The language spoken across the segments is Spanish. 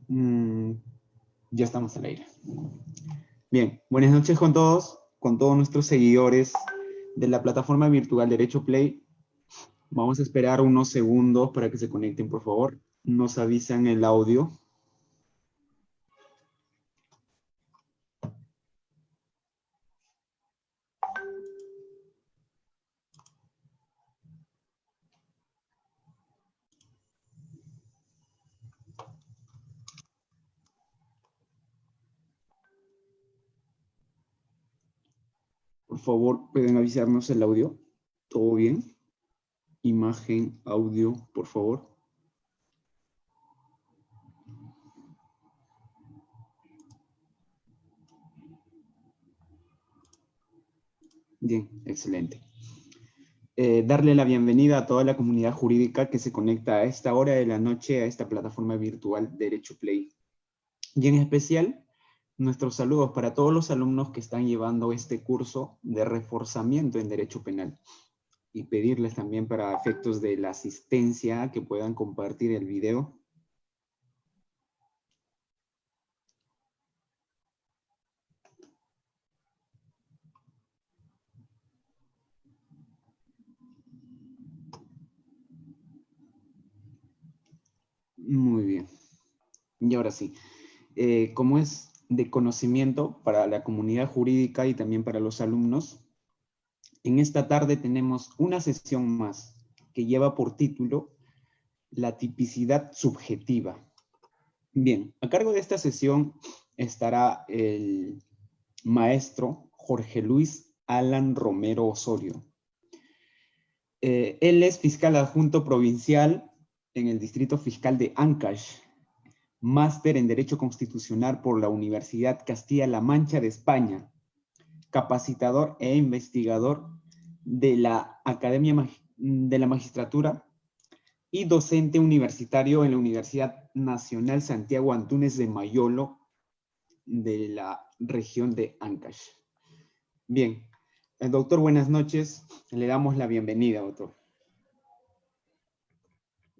Mm, ya estamos al aire. Bien, buenas noches con todos nuestros seguidores de la plataforma virtual Derecho Play. Vamos a esperar unos segundos para que se conecten, por favor. Nos avisan el audio. Por favor, pueden avisarnos el audio. ¿Todo bien? Imagen, audio, por favor. Bien, excelente. Darle la bienvenida a toda la comunidad jurídica que se conecta a esta hora de la noche a esta plataforma virtual Derecho Play. Y en especial, nuestros saludos para todos los alumnos que están llevando este curso de reforzamiento en Derecho Penal. Y pedirles también para efectos de la asistencia que puedan compartir el video. Muy bien. Y ahora sí, como es de conocimiento para la comunidad jurídica y también para los alumnos, en esta tarde tenemos una sesión más que lleva por título La tipicidad subjetiva. Bien, a cargo de esta sesión estará el maestro Jorge Luis Alan Romero Osorio. Él es fiscal adjunto provincial en el Distrito Fiscal de Ancash, máster en Derecho Constitucional por la Universidad Castilla-La Mancha de España, capacitador e investigador de la Academia de la Magistratura y docente universitario en la Universidad Nacional Santiago Antúnez de Mayolo de la región de Ancash. Bien, doctor, buenas noches. Le damos la bienvenida, doctor.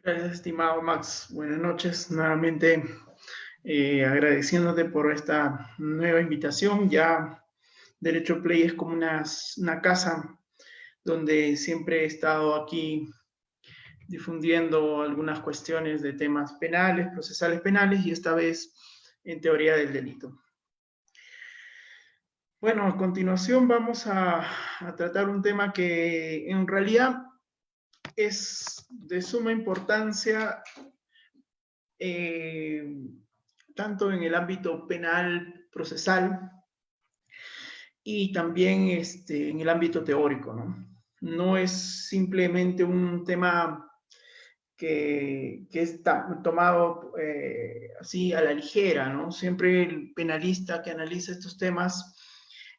Gracias, estimado Max. Buenas noches. Nuevamente agradeciéndote por esta nueva invitación. Ya Derecho Play es como una casa donde siempre he estado aquí difundiendo algunas cuestiones de temas penales, procesales penales y esta vez en teoría del delito. Bueno, a continuación vamos a tratar un tema que en realidad es de suma importancia tanto en el ámbito penal procesal y también en el ámbito teórico, ¿no? No es simplemente un tema que está tomado así a la ligera, ¿no? Siempre el penalista que analiza estos temas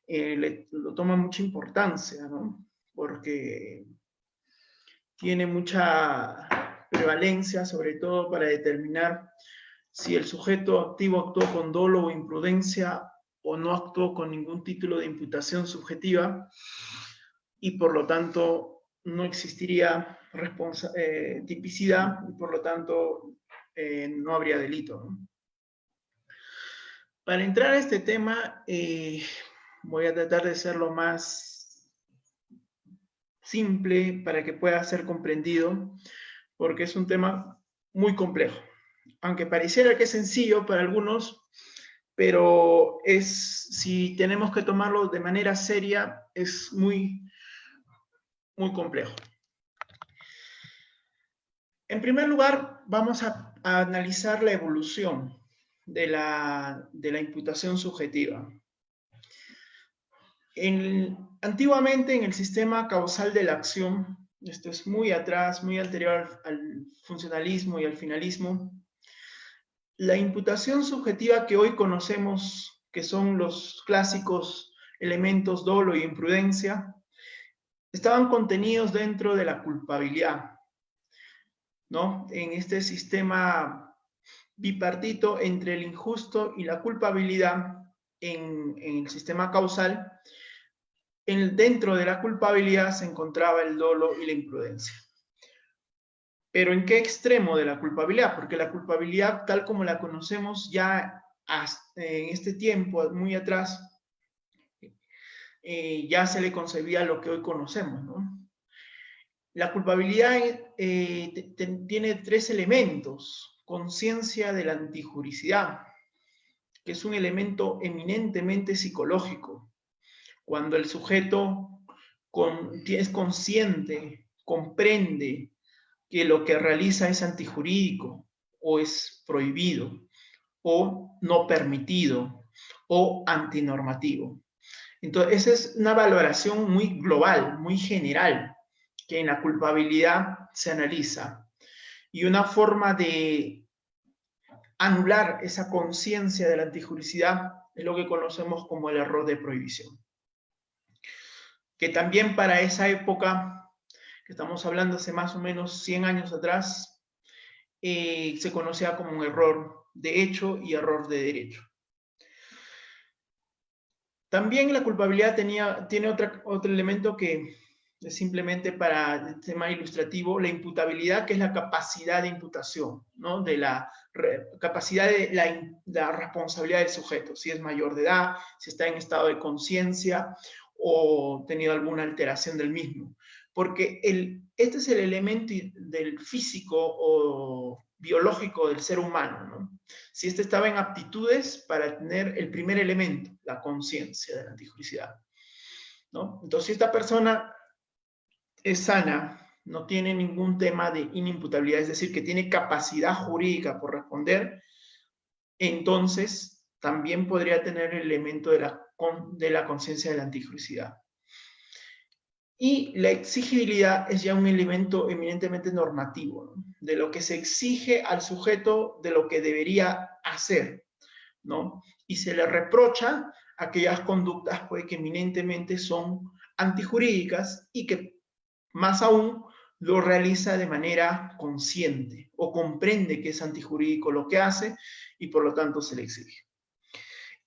lo toma mucha importancia, ¿no? Porque tiene mucha prevalencia, sobre todo para determinar si el sujeto activo actuó con dolo o imprudencia o no actuó con ningún título de imputación subjetiva y por lo tanto no existiría tipicidad y por lo tanto no habría delito, ¿no? Para entrar a este tema voy a tratar de ser lo más simple para que pueda ser comprendido porque es un tema muy complejo. Aunque pareciera que es sencillo para algunos, pero si tenemos que tomarlo de manera seria, es muy, muy complejo. En primer lugar, vamos a analizar la evolución de la imputación subjetiva. Antiguamente, en el sistema causal de la acción, esto es muy atrás, muy anterior al funcionalismo y al finalismo, la imputación subjetiva que hoy conocemos, que son los clásicos elementos dolo y imprudencia, estaban contenidos dentro de la culpabilidad, ¿no? En este sistema bipartito entre el injusto y la culpabilidad en el sistema causal, dentro de la culpabilidad se encontraba el dolo y la imprudencia. Pero ¿en qué extremo de la culpabilidad? Porque la culpabilidad, tal como la conocemos ya en este tiempo, muy atrás, ya se le concebía lo que hoy conocemos, ¿no? La culpabilidad tiene tres elementos. Conciencia de la antijuricidad, que es un elemento eminentemente psicológico. Cuando el sujeto es consciente, comprende que lo que realiza es antijurídico, o es prohibido, o no permitido, o antinormativo. Entonces, esa es una valoración muy global, muy general, que en la culpabilidad se analiza. Y una forma de anular esa conciencia de la antijuricidad es lo que conocemos como el error de prohibición. Que también para esa época, que estamos hablando hace más o menos 100 años atrás, se conocía como un error de hecho y error de derecho. También la culpabilidad tiene otro elemento que es simplemente para el tema ilustrativo, la imputabilidad, que es la capacidad de imputación, ¿no? De la capacidad de la responsabilidad del sujeto, si es mayor de edad, si está en estado de conciencia o tenido alguna alteración del mismo. Porque este es el elemento del físico o biológico del ser humano, ¿no? Si este estaba en aptitudes para tener el primer elemento, la conciencia de la antijuricidad, ¿no? Entonces, si esta persona es sana, no tiene ningún tema de inimputabilidad, es decir, que tiene capacidad jurídica por responder, entonces también podría tener el elemento de la conciencia de la antijuricidad. Y la exigibilidad es ya un elemento eminentemente normativo, ¿no? De lo que se exige al sujeto de lo que debería hacer, ¿no? Y se le reprocha aquellas conductas pues, que eminentemente son antijurídicas y que más aún lo realiza de manera consciente o comprende que es antijurídico lo que hace y por lo tanto se le exige.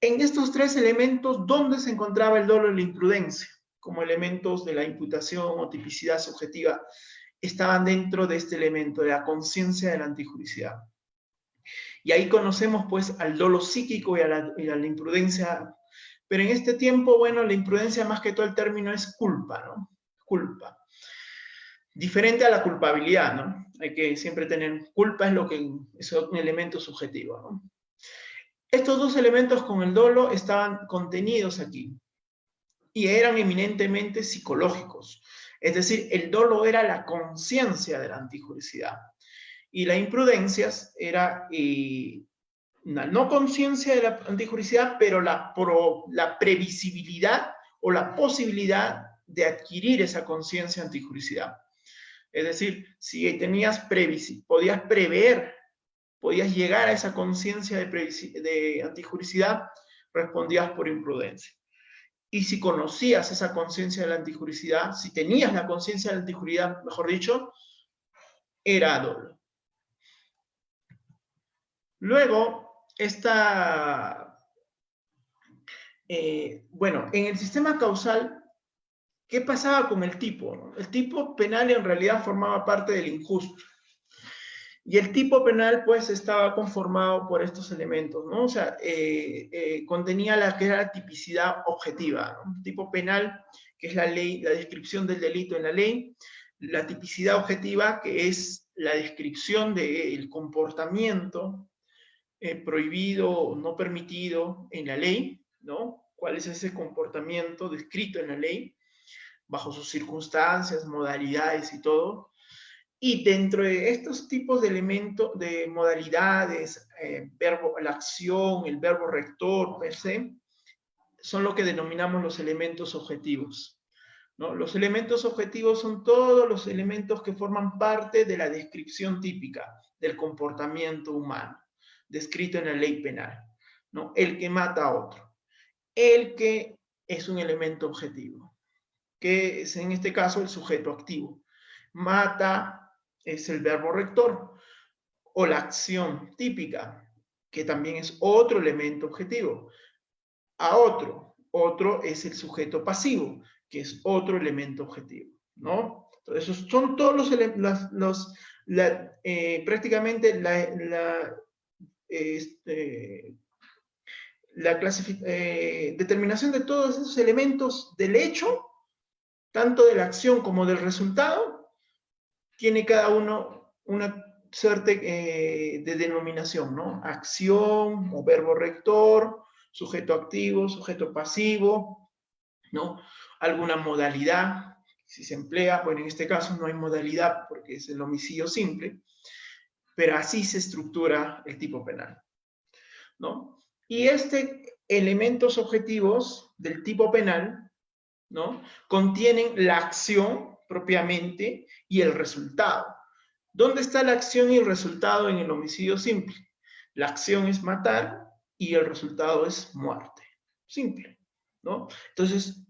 En estos tres elementos, ¿dónde se encontraba el dolo y la imprudencia? Como elementos de la imputación o tipicidad subjetiva, estaban dentro de este elemento, de la conciencia de la antijuricidad. Y ahí conocemos pues al dolo psíquico y a la imprudencia, pero en este tiempo, bueno, la imprudencia más que todo el término es culpa, ¿no? Culpa. Diferente a la culpabilidad, ¿no? Hay que siempre tener, culpa es un elemento subjetivo, ¿no? Estos dos elementos con el dolo estaban contenidos aquí y eran eminentemente psicológicos. Es decir, el dolo era la conciencia de la antijuricidad y la imprudencia era una no conciencia de la antijuricidad, pero la previsibilidad o la posibilidad de adquirir esa conciencia antijuricidad. Es decir, si podías prever, podías llegar a esa conciencia de antijuricidad, respondías por imprudencia. Y si conocías esa conciencia de la antijuricidad, si tenías la conciencia de la antijuricidad, mejor dicho, era dolo. Luego, bueno, en el sistema causal, ¿qué pasaba con el tipo? ¿No? El tipo penal en realidad formaba parte del injusto. Y el tipo penal, pues, estaba conformado por estos elementos, ¿no? O sea, contenía la que era la tipicidad objetiva, ¿no? El tipo penal, que es la ley, la descripción del delito en la ley, la tipicidad objetiva, que es la descripción del comportamiento prohibido o no permitido en la ley, ¿no? ¿Cuál es ese comportamiento descrito en la ley, bajo sus circunstancias, modalidades y todo? Y dentro de estos tipos de elementos, de modalidades, la acción, el verbo rector, per se, son lo que denominamos los elementos objetivos, ¿no? Los elementos objetivos son todos los elementos que forman parte de la descripción típica del comportamiento humano, descrito en la ley penal, ¿no? El que mata a otro, el que es un elemento objetivo, que es en este caso el sujeto activo. Mata es el verbo rector, o la acción típica, que también es otro elemento objetivo. A otro es el sujeto pasivo, que es otro elemento objetivo, ¿no? Entonces, esos son todos prácticamente determinación de todos esos elementos del hecho, tanto de la acción como del resultado, tiene cada uno una suerte de denominación, ¿no? Acción o verbo rector, sujeto activo, sujeto pasivo, ¿no? Alguna modalidad, si se emplea, bueno, en este caso no hay modalidad porque es el homicidio simple, pero así se estructura el tipo penal, ¿no? Y elementos objetivos del tipo penal, ¿no? Contienen la acción propiamente y el resultado. ¿Dónde está la acción y el resultado en el homicidio simple? La acción es matar y el resultado es muerte. Simple, ¿no? Entonces,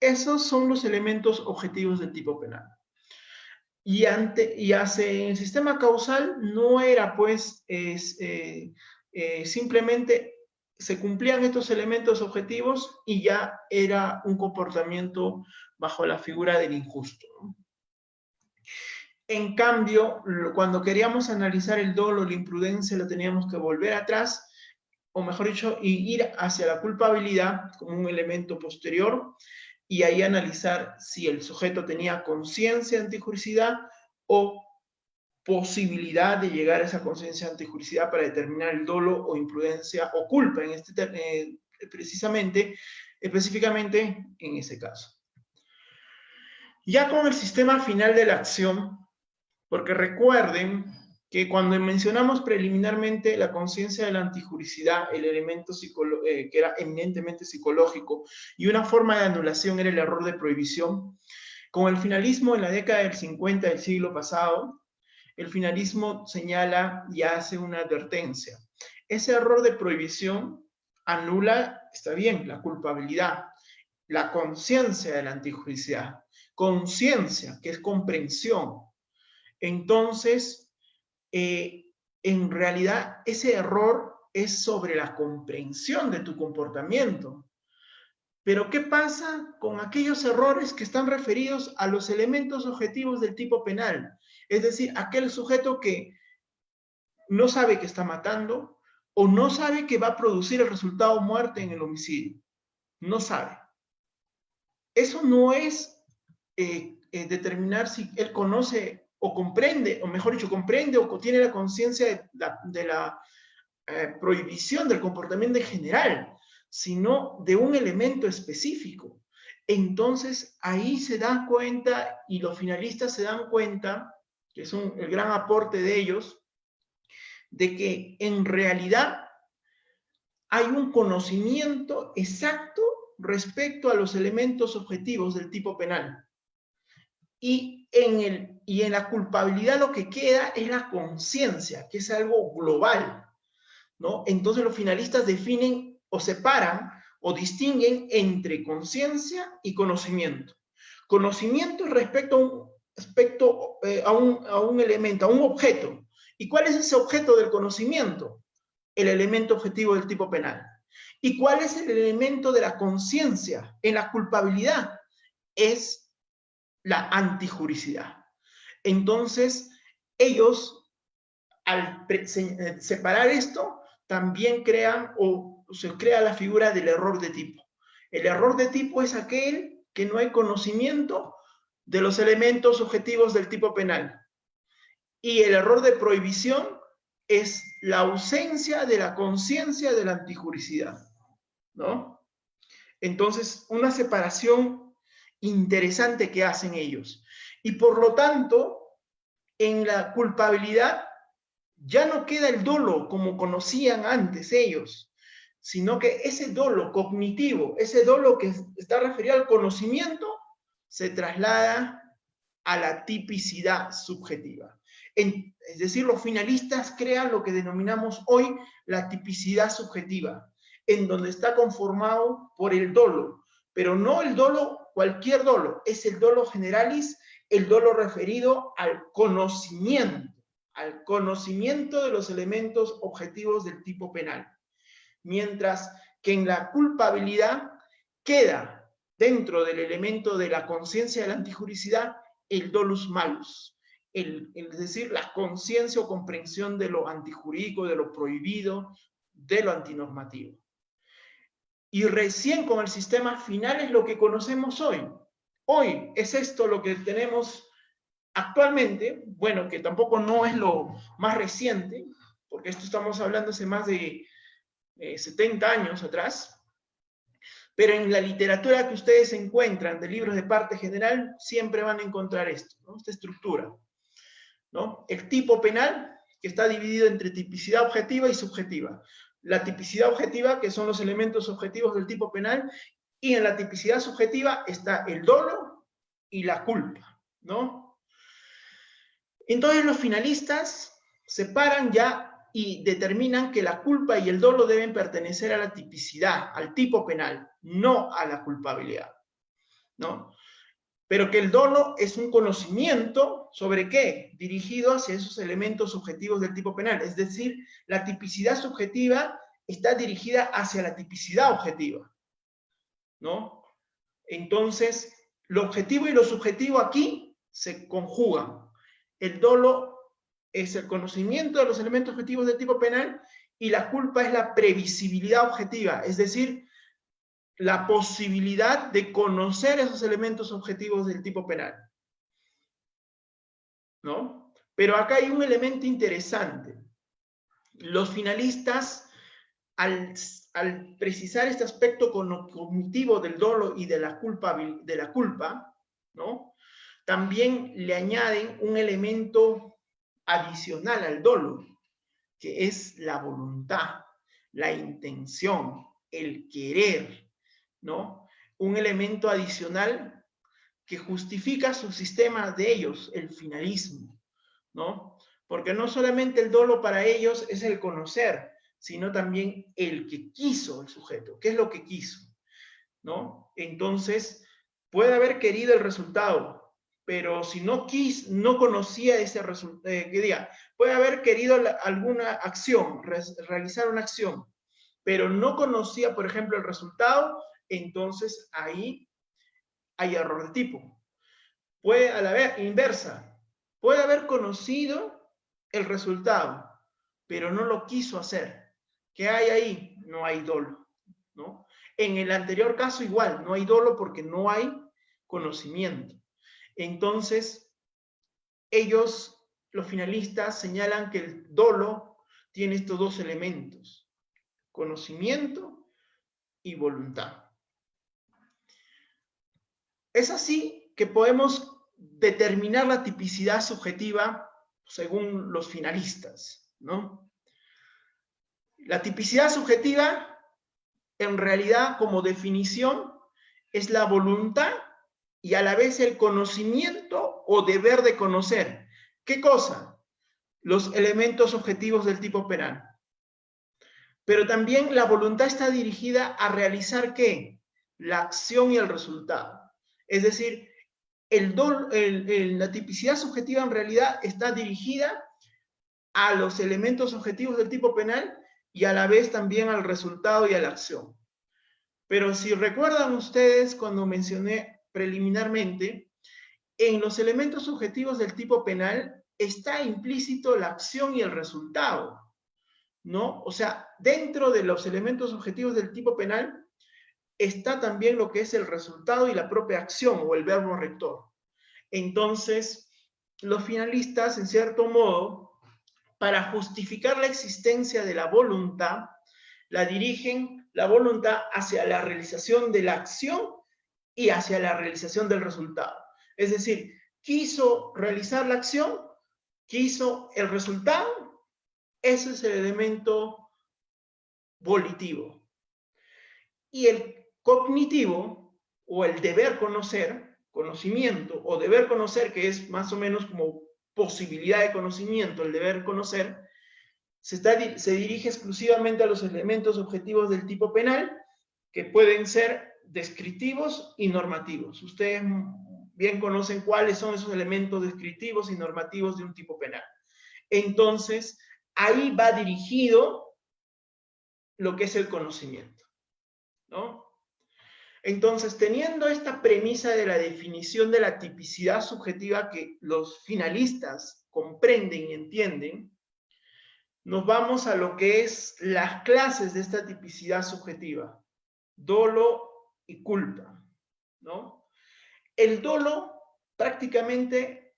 esos son los elementos objetivos del tipo penal. Y en el sistema causal no era, pues, simplemente se cumplían estos elementos objetivos y ya era un comportamiento bajo la figura del injusto, ¿no? En cambio, cuando queríamos analizar el dolo, la imprudencia, lo teníamos que volver atrás, o mejor dicho, ir hacia la culpabilidad como un elemento posterior, y ahí analizar si el sujeto tenía conciencia de antijuricidad o posibilidad de llegar a esa conciencia de antijuricidad para determinar el dolo o imprudencia o culpa, específicamente en ese caso. Ya con el sistema final de la acción, porque recuerden que cuando mencionamos preliminarmente la conciencia de la antijuricidad, el elemento que era eminentemente psicológico, y una forma de anulación era el error de prohibición, con el finalismo en la década del 50 del siglo pasado, el finalismo señala y hace una advertencia. Ese error de prohibición anula, está bien, la culpabilidad, la conciencia de la antijuricidad. Conciencia, que es comprensión. Entonces, en realidad, ese error es sobre la comprensión de tu comportamiento. Pero, ¿qué pasa con aquellos errores que están referidos a los elementos objetivos del tipo penal? Es decir, aquel sujeto que no sabe que está matando o no sabe que va a producir el resultado muerte en el homicidio. No sabe. Eso no es determinar si él conoce o comprende, o mejor dicho, comprende o tiene la conciencia de la prohibición del comportamiento en general, sino de un elemento específico. Entonces, ahí se dan cuenta, y los finalistas se dan cuenta, que es el gran aporte de ellos, de que en realidad hay un conocimiento exacto respecto a los elementos objetivos del tipo penal. Y en la culpabilidad lo que queda es la conciencia, que es algo global, ¿no? Entonces los finalistas definen o separan o distinguen entre conciencia y conocimiento. Conocimiento respecto a un aspecto, a un elemento, a un objeto. ¿Y cuál es ese objeto del conocimiento? El elemento objetivo del tipo penal. ¿Y cuál es el elemento de la conciencia en la culpabilidad? Es la antijuricidad. Entonces, ellos, al separar esto, también crean o se crea la figura del error de tipo. El error de tipo es aquel que no hay conocimiento de los elementos objetivos del tipo penal. Y el error de prohibición es la ausencia de la conciencia de la antijuricidad, ¿no? Entonces, una separación interesante que hacen ellos. Y por lo tanto, en la culpabilidad ya no queda el dolo como conocían antes ellos, sino que ese dolo cognitivo, ese dolo que está referido al conocimiento, se traslada a la tipicidad subjetiva. Es decir, los finalistas crean lo que denominamos hoy la tipicidad subjetiva, en donde está conformado por el dolo, pero no el dolo, cualquier dolo, es el dolo generalis, el dolo referido al conocimiento de los elementos objetivos del tipo penal. Mientras que en la culpabilidad queda dentro del elemento de la conciencia de la antijuricidad el dolus malus, es decir, la conciencia o comprensión de lo antijurídico, de lo prohibido, de lo antinormativo. Y recién con el sistema final es lo que conocemos hoy. Hoy es esto lo que tenemos actualmente, bueno, que tampoco no es lo más reciente, porque esto estamos hablando hace más de 70 años atrás, pero en la literatura que ustedes encuentran de libros de parte general, siempre van a encontrar esto, ¿no? Esta estructura, ¿no? El tipo penal, que está dividido entre tipicidad objetiva y subjetiva. La tipicidad objetiva, que son los elementos objetivos del tipo penal, y en la tipicidad subjetiva está el dolo y la culpa, ¿no? Entonces los finalistas separan ya y determinan que la culpa y el dolo deben pertenecer a la tipicidad, al tipo penal, no a la culpabilidad, ¿no? Pero que el dolo es un conocimiento ¿sobre qué? Dirigido hacia esos elementos subjetivos del tipo penal. Es decir, la tipicidad subjetiva está dirigida hacia la tipicidad objetiva, ¿no? Entonces, lo objetivo y lo subjetivo aquí se conjugan. El dolo es el conocimiento de los elementos objetivos del tipo penal y la culpa es la previsibilidad objetiva, es decir, la posibilidad de conocer esos elementos objetivos del tipo penal, ¿no? Pero acá hay un elemento interesante. Los finalistas, al precisar este aspecto cognitivo del dolo y de la culpa, ¿no? También le añaden un elemento adicional al dolo, que es la voluntad, la intención, el querer, ¿no? Un elemento adicional que justifica su sistema de ellos, el finalismo, ¿no? Porque no solamente el dolo para ellos es el conocer, sino también el que quiso el sujeto. ¿Qué es lo que quiso? ¿No? Entonces, puede haber querido el resultado, pero si no conocía ese resultado, puede haber querido alguna acción, realizar una acción, pero no conocía, por ejemplo, el resultado, entonces ahí hay error de tipo. Puede, a la vez, inversa, puede haber conocido el resultado, pero no lo quiso hacer. ¿Qué hay ahí? No hay dolo, ¿no? En el anterior caso igual, no hay dolo porque no hay conocimiento. Entonces, ellos, los finalistas, señalan que el dolo tiene estos dos elementos, conocimiento y voluntad. Es así que podemos determinar la tipicidad subjetiva según los finalistas, ¿no? La tipicidad subjetiva, en realidad, como definición, es la voluntad y a la vez el conocimiento o deber de conocer. ¿Qué cosa? Los elementos objetivos del tipo penal. Pero también la voluntad está dirigida a realizar ¿qué? La acción y el resultado. Es decir, la tipicidad subjetiva en realidad está dirigida a los elementos objetivos del tipo penal y a la vez también al resultado y a la acción. Pero si recuerdan ustedes cuando mencioné preliminarmente, en los elementos subjetivos del tipo penal está implícito la acción y el resultado, ¿no? O sea, dentro de los elementos objetivos del tipo penal está también lo que es el resultado y la propia acción o el verbo rector. Entonces, los finalistas, en cierto modo, para justificar la existencia de la voluntad, la dirigen la voluntad hacia la realización de la acción y hacia la realización del resultado. Es decir, quiso realizar la acción, quiso el resultado, ese es el elemento volitivo. Y el cognitivo, o el deber conocer, conocimiento, o deber conocer, que es más o menos como posibilidad de conocimiento, el deber conocer, se dirige exclusivamente a los elementos objetivos del tipo penal, que pueden ser descriptivos y normativos. Ustedes bien conocen cuáles son esos elementos descriptivos y normativos de un tipo penal. Entonces, ahí va dirigido lo que es el conocimiento, ¿no? Entonces, teniendo esta premisa de la definición de la tipicidad subjetiva que los finalistas comprenden y entienden, nos vamos a lo que es las clases de esta tipicidad subjetiva: dolo y culpa, ¿no? El dolo prácticamente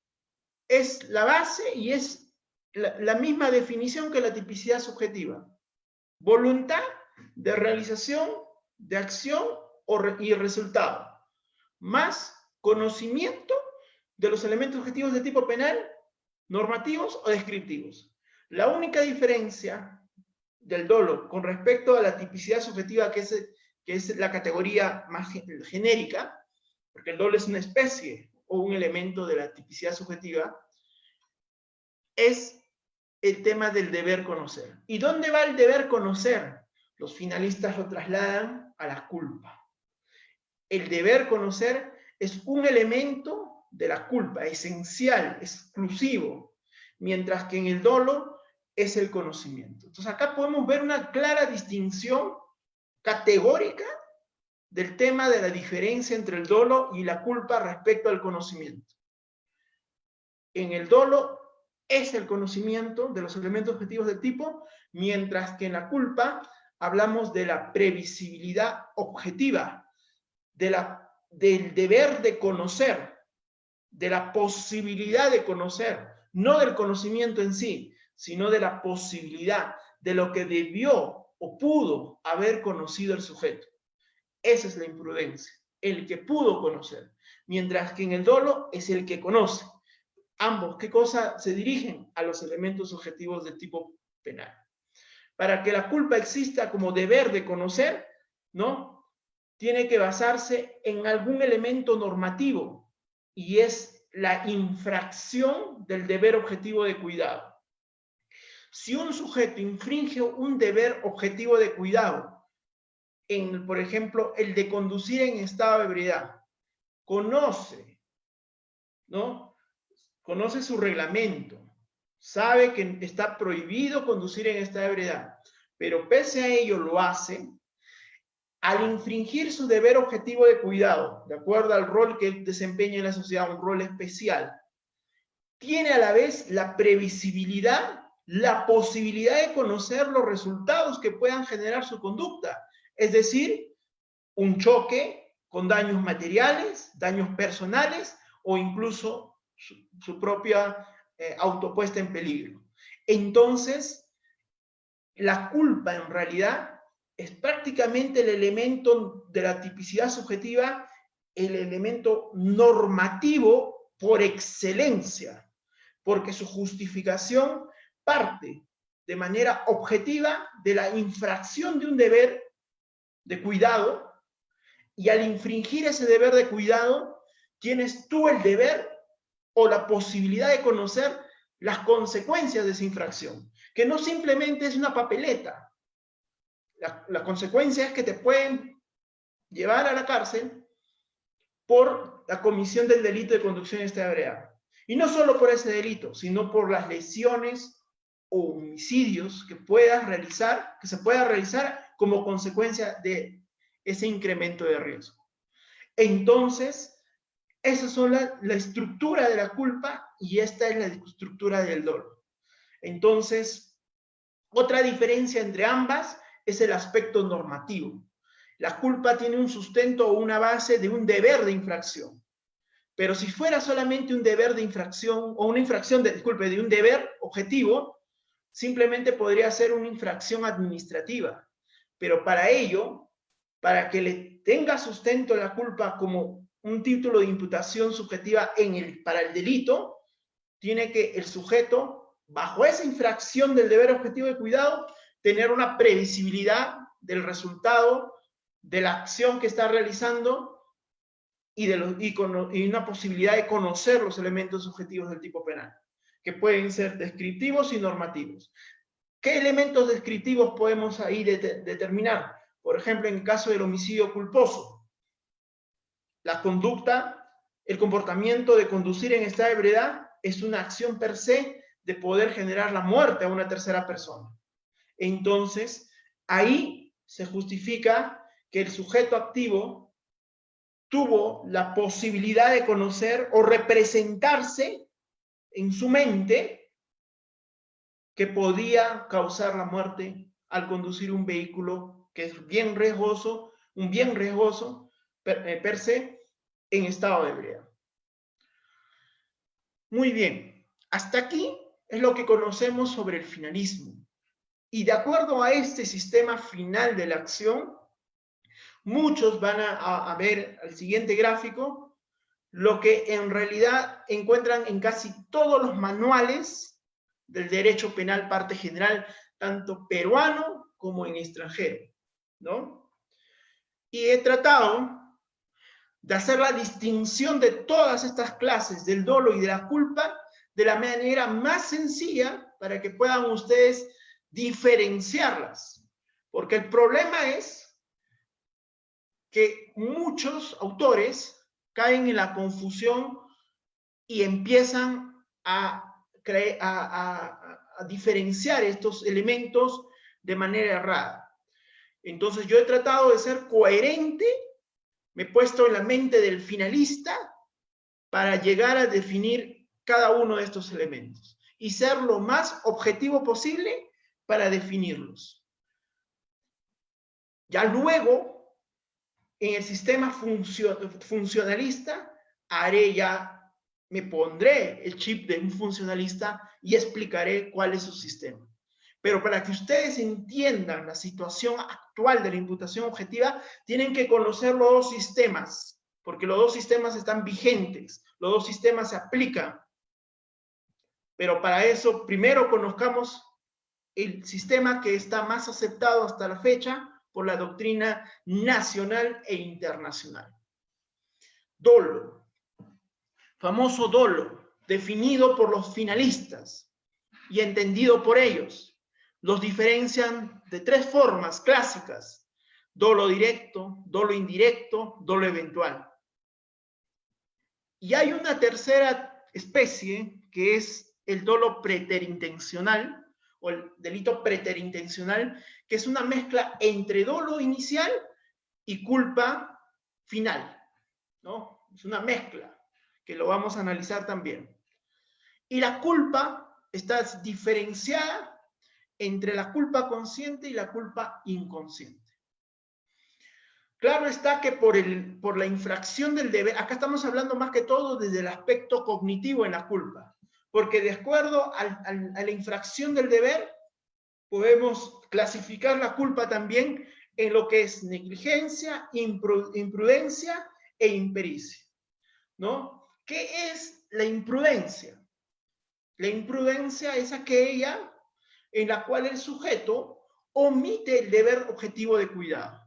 es la base y es la misma definición que la tipicidad subjetiva: voluntad de realización, de acción y resultado, más conocimiento de los elementos objetivos de tipo penal, normativos o descriptivos. La única diferencia del dolo con respecto a la tipicidad subjetiva, que es la categoría más genérica, porque el dolo es una especie o un elemento de la tipicidad subjetiva, es el tema del deber conocer. ¿Y dónde va el deber conocer? Los finalistas lo trasladan a la culpa. El deber conocer es un elemento de la culpa, esencial, exclusivo, mientras que en el dolo es el conocimiento. Entonces acá podemos ver una clara distinción categórica del tema de la diferencia entre el dolo y la culpa respecto al conocimiento. En el dolo es el conocimiento de los elementos objetivos del tipo, mientras que en la culpa hablamos de la previsibilidad objetiva, del deber de conocer, de la posibilidad de conocer, no del conocimiento en sí, sino de la posibilidad, de lo que debió o pudo haber conocido el sujeto. Esa es la imprudencia, el que pudo conocer, mientras que en el dolo es el que conoce. Ambos, ¿qué cosa se dirigen? A los elementos objetivos de tipo penal. Para que la culpa exista como deber de conocer, ¿no?, tiene que basarse en algún elemento normativo, y es la infracción del deber objetivo de cuidado. Si un sujeto infringe un deber objetivo de cuidado, por ejemplo, el de conducir en estado de ebriedad, conoce, ¿no?, conoce su reglamento, sabe que está prohibido conducir en estado de ebriedad, pero pese a ello lo hace, al infringir su deber objetivo de cuidado, de acuerdo al rol que él desempeña en la sociedad, un rol especial, tiene a la vez la previsibilidad, la posibilidad de conocer los resultados que puedan generar su conducta, es decir, un choque con daños materiales, daños personales o incluso su propia autopuesta en peligro. Entonces, la culpa en realidad es prácticamente el elemento de la tipicidad subjetiva, el elemento normativo por excelencia, porque su justificación parte de manera objetiva de la infracción de un deber de cuidado, y al infringir ese deber de cuidado, tienes tú el deber o la posibilidad de conocer las consecuencias de esa infracción, que no simplemente es una papeleta. La consecuencia es que te pueden llevar a la cárcel por la comisión del delito de conducción en estado de ebriedad. Y no solo por ese delito, sino por las lesiones o homicidios que se pueda realizar como consecuencia de ese incremento de riesgo. Entonces, esa es la estructura de la culpa, y esta es la estructura del dolo. Entonces, otra diferencia entre ambas es el aspecto normativo. La culpa tiene un sustento o una base de un deber de infracción. Pero si fuera solamente un deber de infracción, o una infracción, de un deber objetivo, simplemente podría ser una infracción administrativa. Pero para ello, para que le tenga sustento la culpa como un título de imputación subjetiva para el delito, tiene que el sujeto, bajo esa infracción del deber objetivo de cuidado, tener una previsibilidad del resultado de la acción que está realizando y una posibilidad de conocer los elementos subjetivos del tipo penal, que pueden ser descriptivos y normativos. ¿Qué elementos descriptivos podemos ahí determinar? Por ejemplo, en el caso del homicidio culposo, la conducta, el comportamiento de conducir en estado de ebriedad es una acción per se de poder generar la muerte a una tercera persona. Entonces, ahí se justifica que el sujeto activo tuvo la posibilidad de conocer o representarse en su mente que podía causar la muerte al conducir un vehículo que es bien riesgoso, un bien riesgoso per se, en estado de ebriedad. Muy bien, hasta aquí es lo que conocemos sobre el finalismo. Y de acuerdo a este sistema final de la acción, muchos van a ver al siguiente gráfico lo que en realidad encuentran en casi todos los manuales del derecho penal parte general, tanto peruano como en extranjero, ¿no? Y he tratado de hacer la distinción de todas estas clases del dolo y de la culpa de la manera más sencilla para que puedan ustedes diferenciarlas. Porque el problema es que muchos autores caen en la confusión y empiezan a diferenciar estos elementos de manera errada. Entonces yo he tratado de ser coherente, me he puesto en la mente del finalista para llegar a definir cada uno de estos elementos y ser lo más objetivo posible para definirlos. Ya luego, en el sistema funcionalista, me pondré el chip de un funcionalista y explicaré cuál es su sistema. Pero para que ustedes entiendan la situación actual de la imputación objetiva, tienen que conocer los dos sistemas, porque los dos sistemas están vigentes, los dos sistemas se aplican. Pero para eso, primero conozcamos el sistema que está más aceptado hasta la fecha por la doctrina nacional e internacional. Dolo. Famoso dolo, definido por los finalistas y entendido por ellos. Los diferencian de tres formas clásicas: dolo directo, dolo indirecto, dolo eventual. Y hay una tercera especie que es el dolo preterintencional o el delito preterintencional, que es una mezcla entre dolo inicial y culpa final, ¿no? Es una mezcla que lo vamos a analizar también. Y la culpa está diferenciada entre la culpa consciente y la culpa inconsciente. Claro está que por la infracción del deber, acá estamos hablando más que todo desde el aspecto cognitivo en la culpa, porque de acuerdo a la infracción del deber, podemos clasificar la culpa también en lo que es negligencia, imprudencia e impericia, ¿no? ¿Qué es la imprudencia? La imprudencia es aquella en la cual el sujeto omite el deber objetivo de cuidado.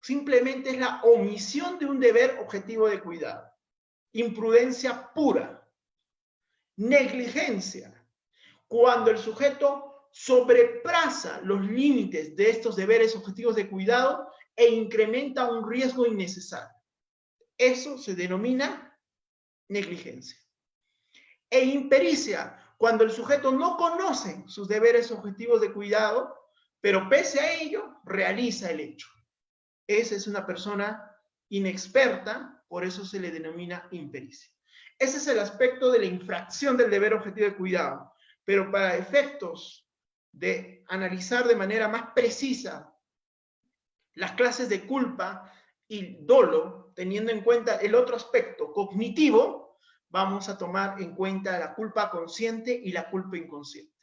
Simplemente es la omisión de un deber objetivo de cuidado. Imprudencia pura. Negligencia. Cuando el sujeto sobrepasa los límites de estos deberes objetivos de cuidado e incrementa un riesgo innecesario. Eso se denomina negligencia. E impericia. Cuando el sujeto no conoce sus deberes objetivos de cuidado, pero pese a ello, realiza el hecho. Esa es una persona inexperta, por eso se le denomina impericia. Ese es el aspecto de la infracción del deber objetivo de cuidado. Pero para efectos de analizar de manera más precisa las clases de culpa y dolo, teniendo en cuenta el otro aspecto cognitivo, vamos a tomar en cuenta la culpa consciente y la culpa inconsciente.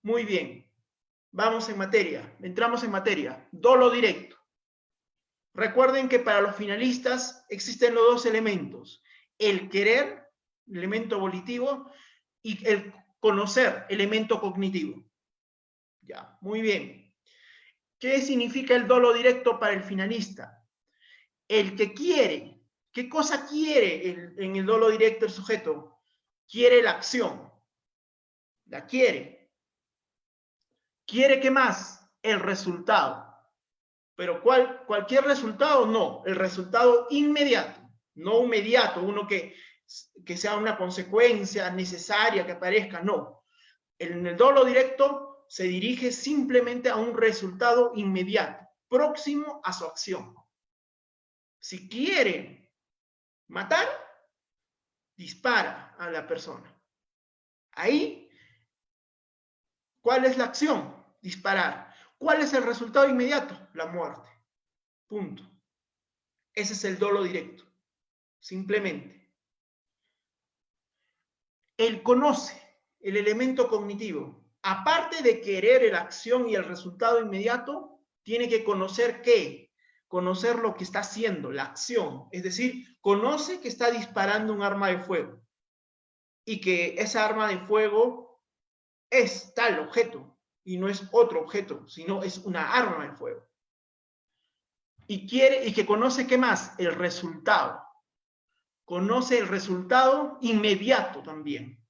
Muy bien, vamos en materia, entramos en materia. Dolo directo. Recuerden que para los finalistas existen los dos elementos: el querer, elemento volitivo, y el conocer, elemento cognitivo. Ya, muy bien. ¿Qué significa el dolo directo para el finalista? El que quiere. ¿Qué cosa quiere en el dolo directo el sujeto? Quiere la acción. La quiere. ¿Quiere qué más? El resultado. Pero cualquier resultado, no. El resultado inmediato. No inmediato, uno que sea una consecuencia necesaria que aparezca, no. En el dolo directo se dirige simplemente a un resultado inmediato, próximo a su acción. Si quiere matar, dispara a la persona. Ahí, ¿cuál es la acción? Disparar. ¿Cuál es el resultado inmediato? La muerte. Punto. Ese es el dolo directo. Simplemente. Él conoce el elemento cognitivo. Aparte de querer la acción y el resultado inmediato, tiene que conocer qué. Conocer lo que está haciendo, la acción. Es decir, conoce que está disparando un arma de fuego y que esa arma de fuego es tal objeto y no es otro objeto, sino es una arma de fuego. Y que conoce ¿qué más? El resultado. Conoce el resultado inmediato también.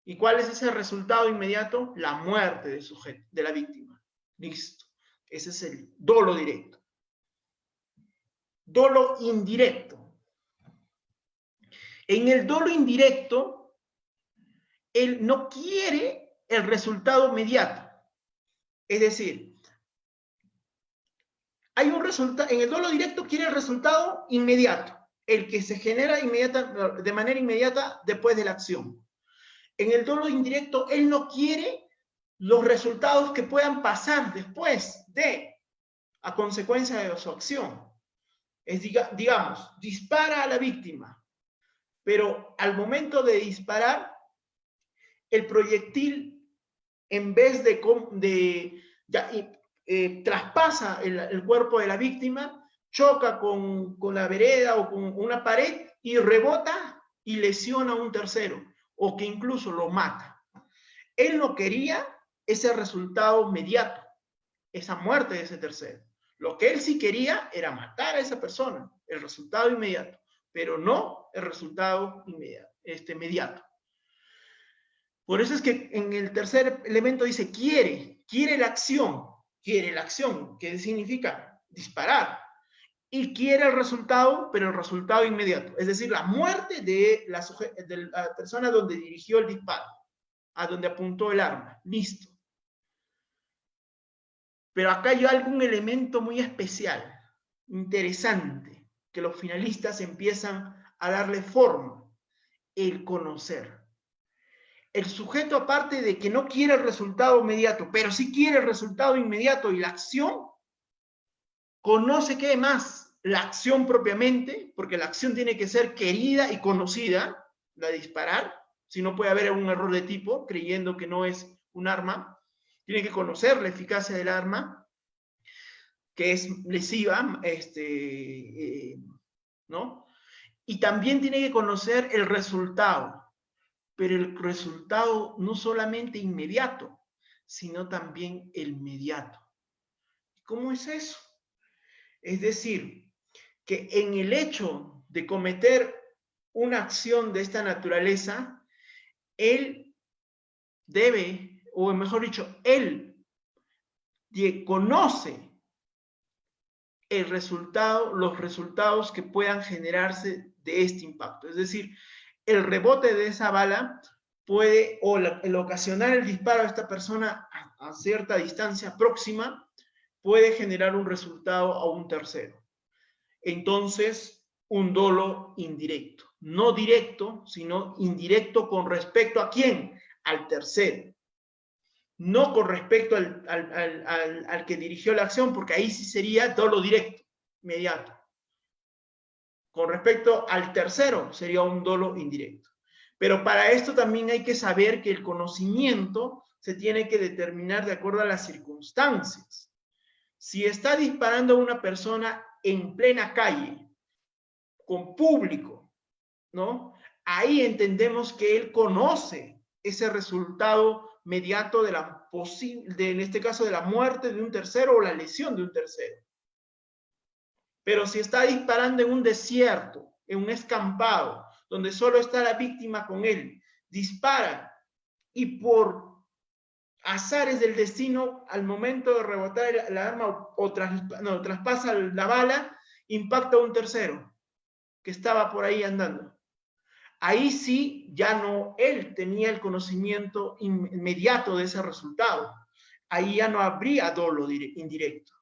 ¿Y cuál es ese resultado inmediato? La muerte del sujeto, de la víctima. Listo. Ese es el dolo directo. Dolo indirecto. En el dolo indirecto, él no quiere el resultado inmediato. Es decir, hay un resultado, en el dolo directo quiere el resultado inmediato, el que se genera de manera inmediata después de la acción. En el dolo indirecto, él no quiere los resultados que puedan pasar después a consecuencia de su acción. Digamos, dispara a la víctima, pero al momento de disparar, el proyectil, en vez traspasa el cuerpo de la víctima, choca con la vereda o con una pared y rebota y lesiona a un tercero, o que incluso lo mata. Él no quería ese resultado inmediato, esa muerte de ese tercero. Lo que él sí quería era matar a esa persona, el resultado inmediato, pero no el resultado inmediato. Por eso es que en el tercer elemento dice quiere la acción, que significa disparar, y quiere el resultado, pero el resultado inmediato, es decir, la muerte de la persona donde dirigió el disparo, a donde apuntó el arma, listo. Pero acá hay algún elemento muy especial, interesante, que los finalistas empiezan a darle forma, el conocer. El sujeto, aparte de que no quiere el resultado inmediato, pero sí quiere el resultado inmediato y la acción, conoce qué más, la acción propiamente, porque la acción tiene que ser querida y conocida, la de disparar, si no puede haber un error de tipo, creyendo que no es un arma, tiene que conocer la eficacia del arma, que es lesiva, ¿no? Y también tiene que conocer el resultado, pero el resultado no solamente inmediato, sino también el mediato. ¿Cómo es eso? Es decir, que en el hecho de cometer una acción de esta naturaleza, él debe, o mejor dicho, él conoce los resultados que puedan generarse de este impacto. Es decir, el rebote de esa bala puede, o el ocasionar el disparo a esta persona a cierta distancia próxima, puede generar un resultado a un tercero. Entonces, un dolo indirecto. No directo, sino indirecto con respecto ¿a quién? Al tercero. No con respecto al que dirigió la acción, porque ahí sí sería dolo directo, inmediato. Con respecto al tercero, sería un dolo indirecto. Pero para esto también hay que saber que el conocimiento se tiene que determinar de acuerdo a las circunstancias. Si está disparando a una persona en plena calle, con público, ¿no? Ahí entendemos que él conoce ese resultado mediato en este caso, de la muerte de un tercero o la lesión de un tercero. Pero si está disparando en un desierto, en un escampado, donde solo está la víctima con él, dispara y por azares del destino, al momento de rebotar el arma traspasa la bala, impacta a un tercero que estaba por ahí andando. Ahí sí, ya no él tenía el conocimiento inmediato de ese resultado. Ahí ya no habría dolo indirecto,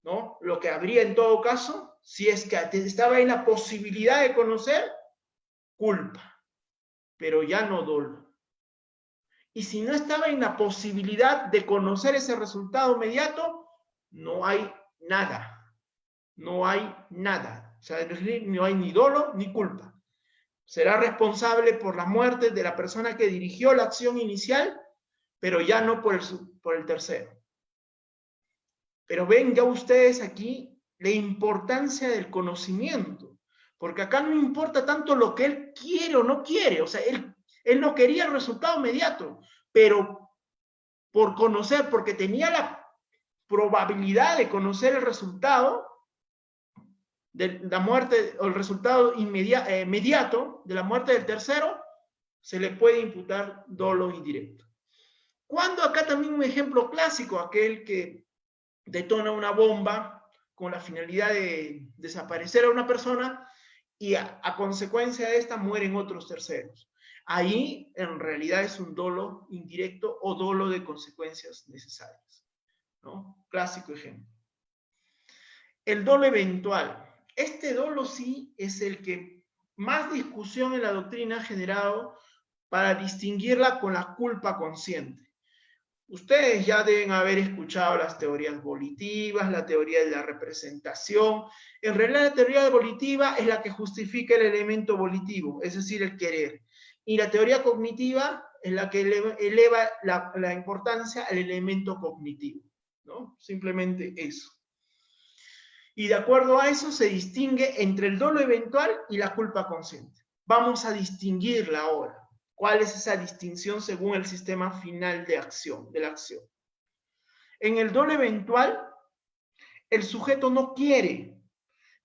¿no? Lo que habría en todo caso, si es que estaba en la posibilidad de conocer, culpa, pero ya no dolo. Y si no estaba en la posibilidad de conocer ese resultado inmediato, no hay nada. No hay nada. O sea, no hay ni dolo ni culpa. Será responsable por la muerte de la persona que dirigió la acción inicial, pero ya no por el tercero. Pero ven ya ustedes aquí la importancia del conocimiento, porque acá no importa tanto lo que él quiere o no quiere, o sea, él no quería el resultado inmediato, pero por conocer, porque tenía la probabilidad de conocer el resultado de la muerte o el resultado inmediato de la muerte del tercero, se le puede imputar dolo indirecto. Cuando acá también un ejemplo clásico, aquel que detona una bomba con la finalidad de desaparecer a una persona y a consecuencia de esta mueren otros terceros. Ahí en realidad es un dolo indirecto o dolo de consecuencias necesarias, ¿no? Clásico ejemplo. El dolo eventual. Este dolo sí es el que más discusión en la doctrina ha generado para distinguirla con la culpa consciente. Ustedes ya deben haber escuchado las teorías volitivas, la teoría de la representación. En realidad la teoría volitiva es la que justifica el elemento volitivo, es decir, el querer. Y la teoría cognitiva es la que eleva la importancia al elemento cognitivo, ¿no? Simplemente eso. Y de acuerdo a eso se distingue entre el dolo eventual y la culpa consciente. Vamos a distinguirla ahora. ¿Cuál es esa distinción según el sistema final de acción, de la acción? En el dolo eventual, el sujeto no quiere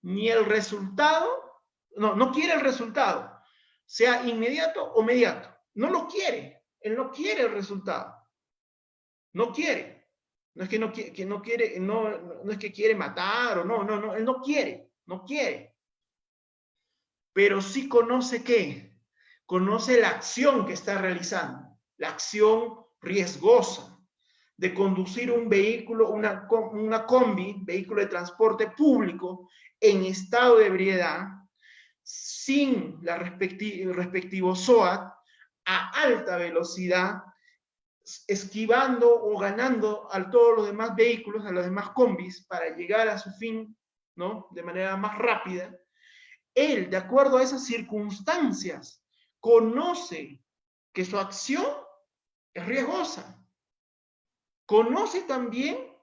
ni el resultado, no quiere el resultado, sea inmediato o mediato. No lo quiere. Él no quiere el resultado. No quiere. No es que no quiere, no es que quiere matar o no, él no quiere. Pero sí conoce ¿qué? Conoce la acción que está realizando, la acción riesgosa de conducir un vehículo, una combi, vehículo de transporte público, en estado de ebriedad, sin el respectivo SOAT, a alta velocidad, esquivando o ganando a todos los demás vehículos, a los demás combis, para llegar a su fin, ¿no? De manera más rápida. Él, de acuerdo a esas circunstancias, conoce que su acción es riesgosa. Conoce también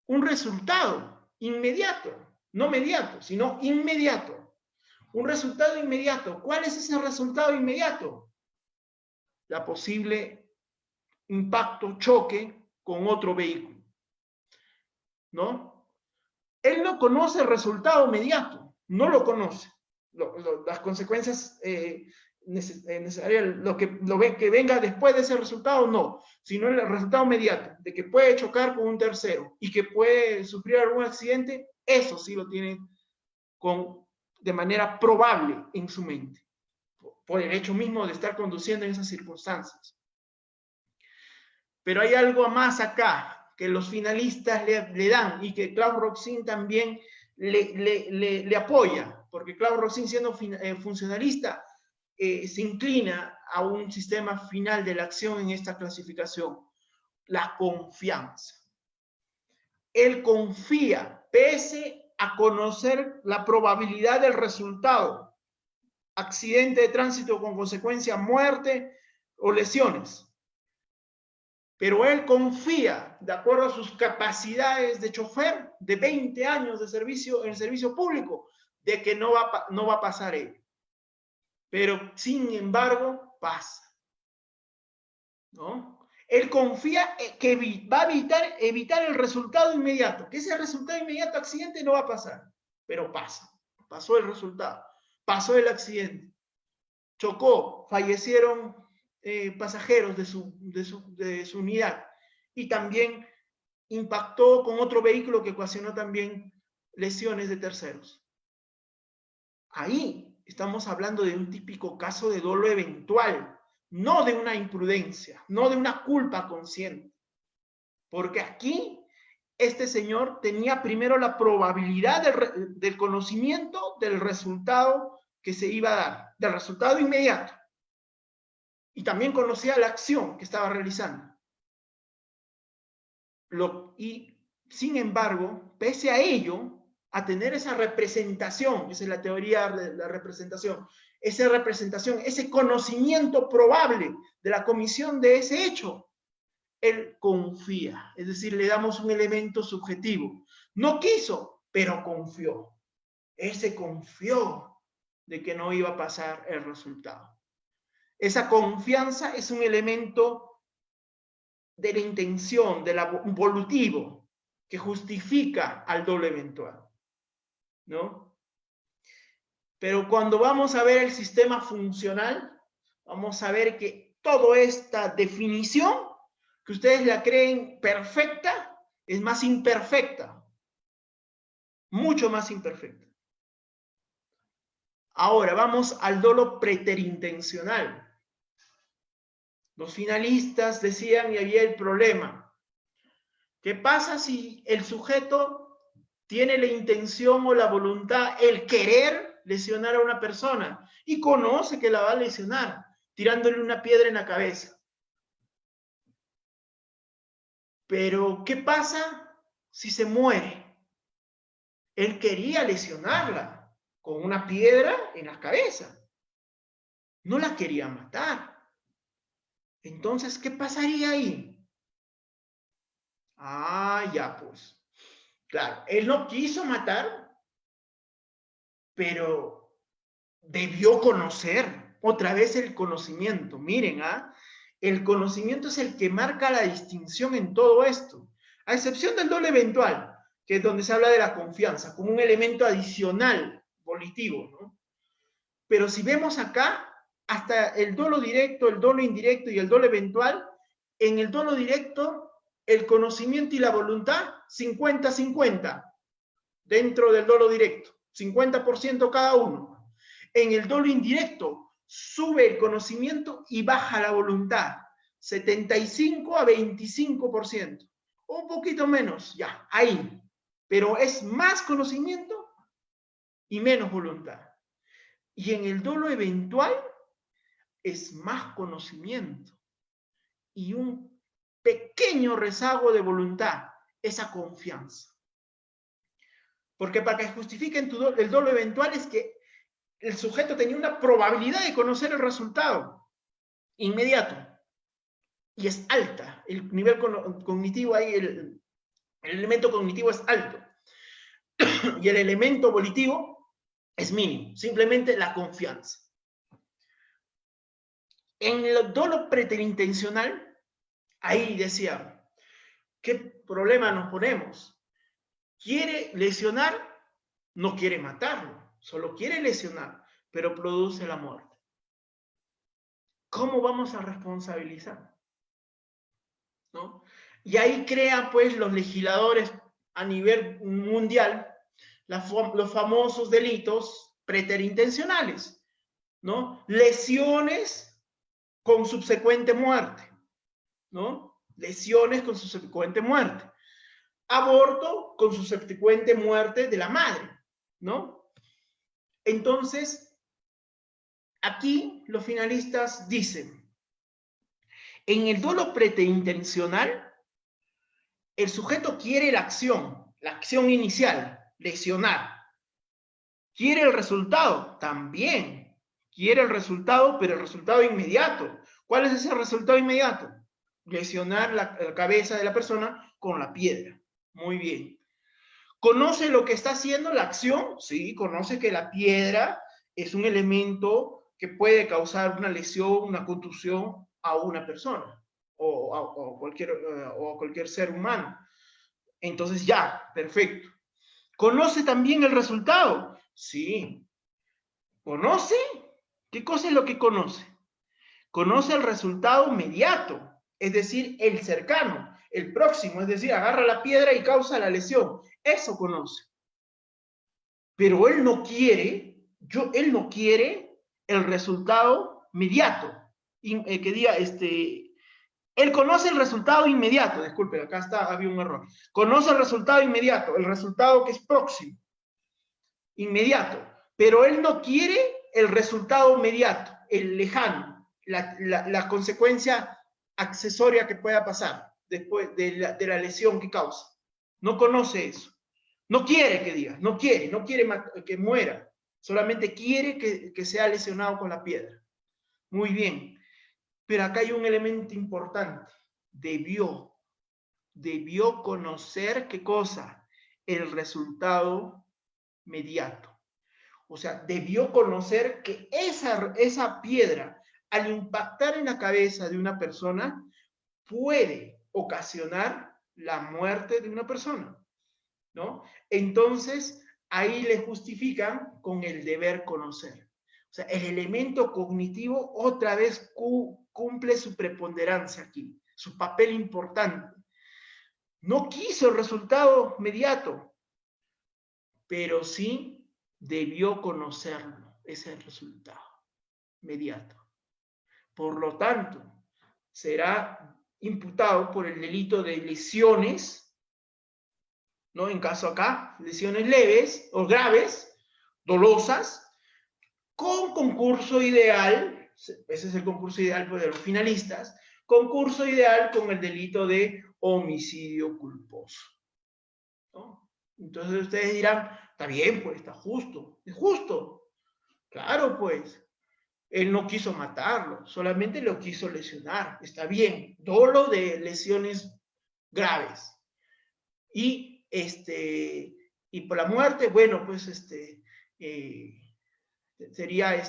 un resultado inmediato, no mediato, sino inmediato. Un resultado inmediato. ¿Cuál es ese resultado inmediato? La posible impacto, choque con otro vehículo, ¿no? Él no conoce el resultado inmediato, no lo conoce. Las consecuencias necesarias, que venga después de ese resultado, no, sino el resultado inmediato, de que puede chocar con un tercero y que puede sufrir algún accidente, eso sí lo tiene de manera probable en su mente, por el hecho mismo de estar conduciendo en esas circunstancias. Pero hay algo más acá que los finalistas le dan y que Klaus Roxin también le apoya, porque Klaus Roxin, siendo funcionalista, se inclina a un sistema final de la acción en esta clasificación, la confianza. Él confía, pese a conocer la probabilidad del resultado, accidente de tránsito con consecuencia muerte o lesiones. Pero él confía, de acuerdo a sus capacidades de chofer, de 20 años de servicio en el servicio público, de que no va a pasar él. Pero, sin embargo, pasa, ¿no? Él confía que va a evitar el resultado inmediato, que ese resultado inmediato accidente no va a pasar, pero pasa. Pasó el resultado, pasó el accidente, chocó, fallecieron pasajeros de su unidad y también impactó con otro vehículo que ocasionó también lesiones de terceros. Ahí estamos hablando de un típico caso de dolo eventual, no de una imprudencia, no de una culpa consciente. Porque aquí este señor tenía primero la probabilidad del conocimiento del resultado que se iba a dar, del resultado inmediato. Y también conocía la acción que estaba realizando. Y sin embargo, pese a ello, a tener esa representación, esa es la teoría de la representación, ese conocimiento probable de la comisión de ese hecho, él confía, es decir, le damos un elemento subjetivo. No quiso, pero confió. Él se confió de que no iba a pasar el resultado. Esa confianza es un elemento de la intención, del volutivo, que justifica al dolo eventual, ¿no? Pero cuando vamos a ver el sistema funcional, vamos a ver que toda esta definición, que ustedes la creen perfecta, es más imperfecta, mucho más imperfecta. Ahora vamos al dolo preterintencional. Los finalistas decían y había el problema. ¿Qué pasa si el sujeto tiene la intención o la voluntad, el querer lesionar a una persona y conoce que la va a lesionar, tirándole una piedra en la cabeza? Pero, ¿qué pasa si se muere? Él quería lesionarla con una piedra en la cabeza. No la quería matar. Entonces, ¿qué pasaría ahí? Ah, ya pues. Claro, él no quiso matar, pero debió conocer. Otra vez el conocimiento. Miren, el conocimiento es el que marca la distinción en todo esto. A excepción del dolo eventual, que es donde se habla de la confianza, como un elemento adicional, volitivo, ¿no? Pero si vemos acá, hasta el dolo directo, el dolo indirecto y el dolo eventual, en el dolo directo, el conocimiento y la voluntad, 50-50, dentro del dolo directo, 50% cada uno. En el dolo indirecto, sube el conocimiento y baja la voluntad, 75-25%, un poquito menos, ya, ahí, pero es más conocimiento y menos voluntad. Y en el dolo eventual es más conocimiento y un pequeño rezago de voluntad, esa confianza. Porque para que justifiquen el dolo eventual es que el sujeto tenía una probabilidad de conocer el resultado inmediato y es alta. El nivel cognitivo ahí, el elemento cognitivo es alto y el elemento volitivo es mínimo, simplemente la confianza. En el dolo preterintencional, ahí decía, ¿qué problema nos ponemos? Quiere lesionar, no quiere matarlo, solo quiere lesionar, pero produce la muerte. ¿Cómo vamos a responsabilizar? ¿No? Y ahí crean pues los legisladores a nivel mundial los famosos delitos preterintencionales, ¿no? Lesiones con subsecuente muerte, ¿no? Lesiones con subsecuente muerte. Aborto con subsecuente muerte de la madre, ¿no? Entonces, aquí los finalistas dicen, en el dolo preterintencional, el sujeto quiere la acción inicial, lesionar. ¿Quiere el resultado? También. Quiere el resultado, pero el resultado inmediato. ¿Cuál es ese resultado inmediato? Lesionar la cabeza de la persona con la piedra. Muy bien. ¿Conoce lo que está haciendo la acción? Sí, conoce que la piedra es un elemento que puede causar una lesión, una contusión a una persona o a cualquier ser humano. Entonces ya, perfecto. ¿Conoce también el resultado? Sí. ¿Conoce? ¿Qué cosa es lo que conoce? Conoce el resultado inmediato, es decir, el cercano, el próximo, es decir, agarra la piedra y causa la lesión. Eso conoce. Pero él no quiere el resultado inmediato, que diga, Él conoce el resultado inmediato, disculpe, acá había un error. Conoce el resultado inmediato, el resultado que es próximo, inmediato, pero él no quiere el resultado inmediato, el lejano, la consecuencia accesoria que pueda pasar después de la lesión que causa. No conoce eso. No quiere que diga, no quiere que muera, solamente quiere que sea lesionado con la piedra. Muy bien, pero acá hay un elemento importante. Debió conocer ¿qué cosa? El resultado inmediato. O sea, debió conocer que esa piedra, al impactar en la cabeza de una persona, puede ocasionar la muerte de una persona, ¿no? Entonces, ahí le justifican con el deber conocer. O sea, el elemento cognitivo otra vez cumple su preponderancia aquí, su papel importante. No quiso el resultado inmediato, pero sí debió conocerlo, ese resultado inmediato. Por lo tanto, será imputado por el delito de lesiones, ¿no? En caso acá, lesiones leves o graves, dolosas, con concurso ideal, ese es el concurso ideal de los finalistas, concurso ideal con el delito de homicidio culposo, ¿no? Entonces ustedes dirán, está bien, pues, está justo, es justo. Claro, pues, él no quiso matarlo, solamente lo quiso lesionar, está bien, dolo de lesiones graves. Y por la muerte, bueno, pues sería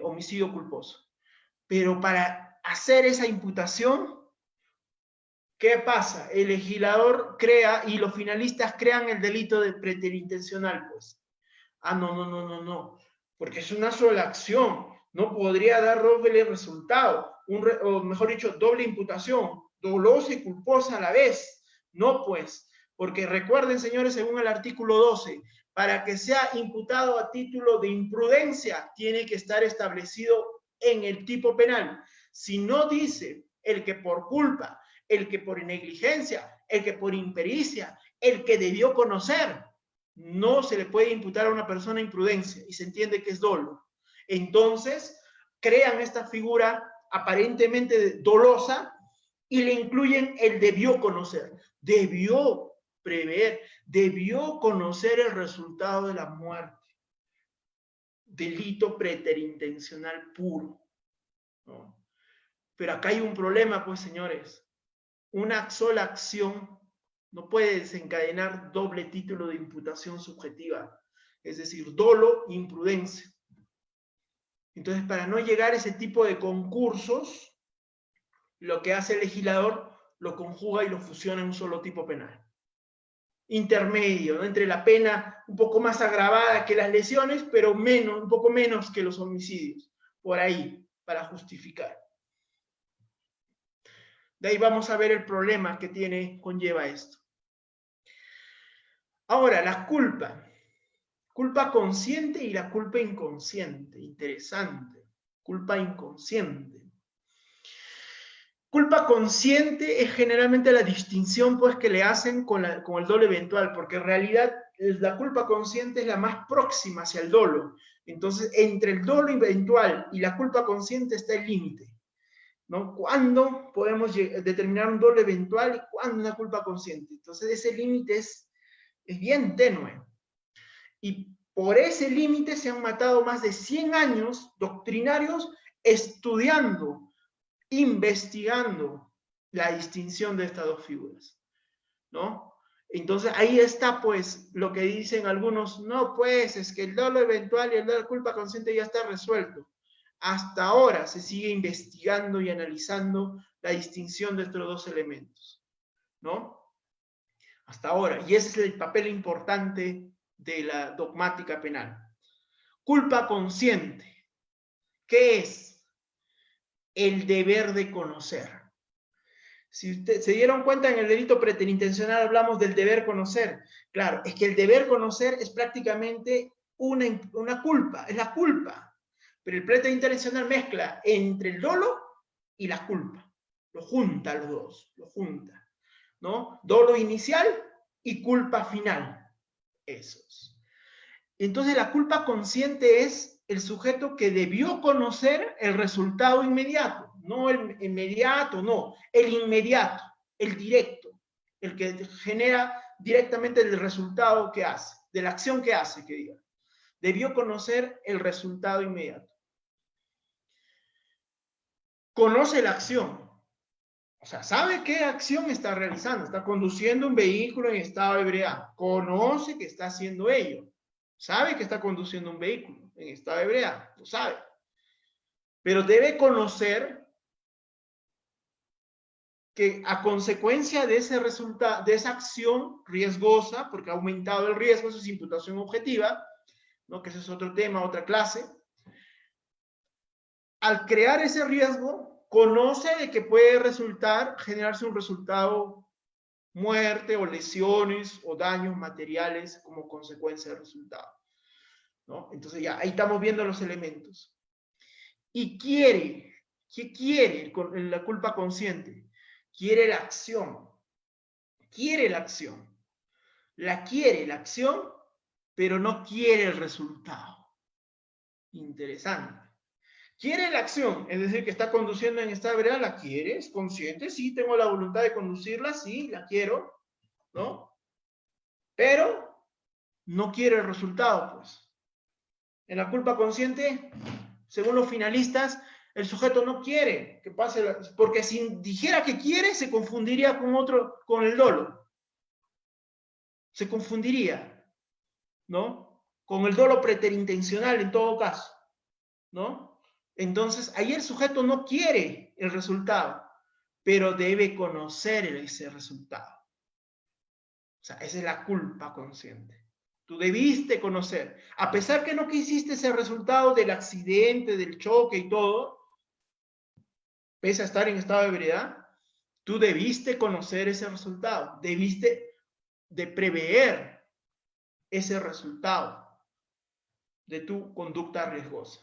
homicidio culposo. Pero para hacer esa imputación, ¿qué pasa? El legislador crea y los finalistas crean el delito de preterintencional, pues. No, porque es una sola acción, no podría dar doble resultado, o mejor dicho, doble imputación, dolosa y culposa a la vez. No, pues, porque recuerden, señores, según el artículo 12, para que sea imputado a título de imprudencia, tiene que estar establecido en el tipo penal. Si no dice el que por culpa, el que por negligencia, el que por impericia, el que debió conocer, no se le puede imputar a una persona imprudencia y se entiende que es dolo. Entonces, crean esta figura aparentemente dolosa y le incluyen el debió conocer, debió prever, debió conocer el resultado de la muerte. Delito preterintencional puro, ¿no? Pero acá hay un problema, pues, señores. Una sola acción no puede desencadenar doble título de imputación subjetiva, es decir, dolo e imprudencia. Entonces, para no llegar a ese tipo de concursos, lo que hace el legislador lo conjuga y lo fusiona en un solo tipo penal. Intermedio, ¿no? Entre la pena un poco más agravada que las lesiones, pero un poco menos que los homicidios. Por ahí, para justificar. De ahí vamos a ver el problema que conlleva esto. Ahora, la culpa. Culpa consciente y la culpa inconsciente. Interesante. Culpa inconsciente. Culpa consciente es generalmente la distinción, pues, que le hacen con el dolo eventual, porque en realidad la culpa consciente es la más próxima hacia el dolo. Entonces, entre el dolo eventual y la culpa consciente está el límite, ¿no? ¿Cuándo podemos determinar un dolo eventual y cuándo una culpa consciente? Entonces, ese límite es bien tenue. Y por ese límite se han matado más de 100 años doctrinarios estudiando, investigando la distinción de estas dos figuras, ¿no? Entonces ahí está, pues, lo que dicen algunos, no, pues, es que el dolo eventual y el dolo culpa consciente ya está resuelto. Hasta ahora se sigue investigando y analizando la distinción de estos dos elementos, ¿no? Hasta ahora, y ese es el papel importante de la dogmática penal. Culpa consciente, ¿qué es? El deber de conocer. Si ustedes se dieron cuenta, en el delito preterintencional hablamos del deber conocer. Claro, es que el deber conocer es prácticamente una culpa, es la culpa. Pero el preterintencional mezcla entre el dolo y la culpa. Lo junta los dos, lo junta, ¿no? Dolo inicial y culpa final. Esos. Entonces la culpa consciente es el sujeto que debió conocer el resultado inmediato, no el inmediato, no, el inmediato, el directo, el que genera directamente el resultado que hace, de la acción que hace, que diga. Debió conocer el resultado inmediato. Conoce la acción. O sea, sabe qué acción está realizando. Está conduciendo un vehículo en estado de ebriedad. Conoce que está haciendo ello. Sabe que está conduciendo un vehículo en estado de ebriedad. Lo sabe. Pero debe conocer que a consecuencia de ese resultado, de esa acción riesgosa, porque ha aumentado el riesgo, eso es imputación objetiva, ¿no? Que ese es otro tema, otra clase. Al crear ese riesgo, conoce de que puede generarse un resultado, muerte o lesiones o daños materiales como consecuencia del resultado, ¿no? Entonces ya, ahí estamos viendo los elementos. Y quiere, ¿qué quiere con la culpa consciente? Quiere la acción. Quiere la acción. Quiere la acción, pero no quiere el resultado. Interesante. Quiere la acción, es decir, que está conduciendo en estado de ebriedad, la quiere, es consciente, sí, tengo la voluntad de conducirla, sí, la quiero, ¿no? Pero no quiere el resultado, pues. En la culpa consciente, según los finalistas, el sujeto no quiere que pase, porque si dijera que quiere, se confundiría con el dolo. Se confundiría, ¿no? Con el dolo preterintencional en todo caso, ¿no? Entonces, ahí el sujeto no quiere el resultado, pero debe conocer ese resultado. O sea, esa es la culpa consciente. Tú debiste conocer, a pesar que no quisiste ese resultado del accidente, del choque y todo, pese a estar en estado de ebriedad, tú debiste conocer ese resultado, debiste de prever ese resultado de tu conducta riesgosa.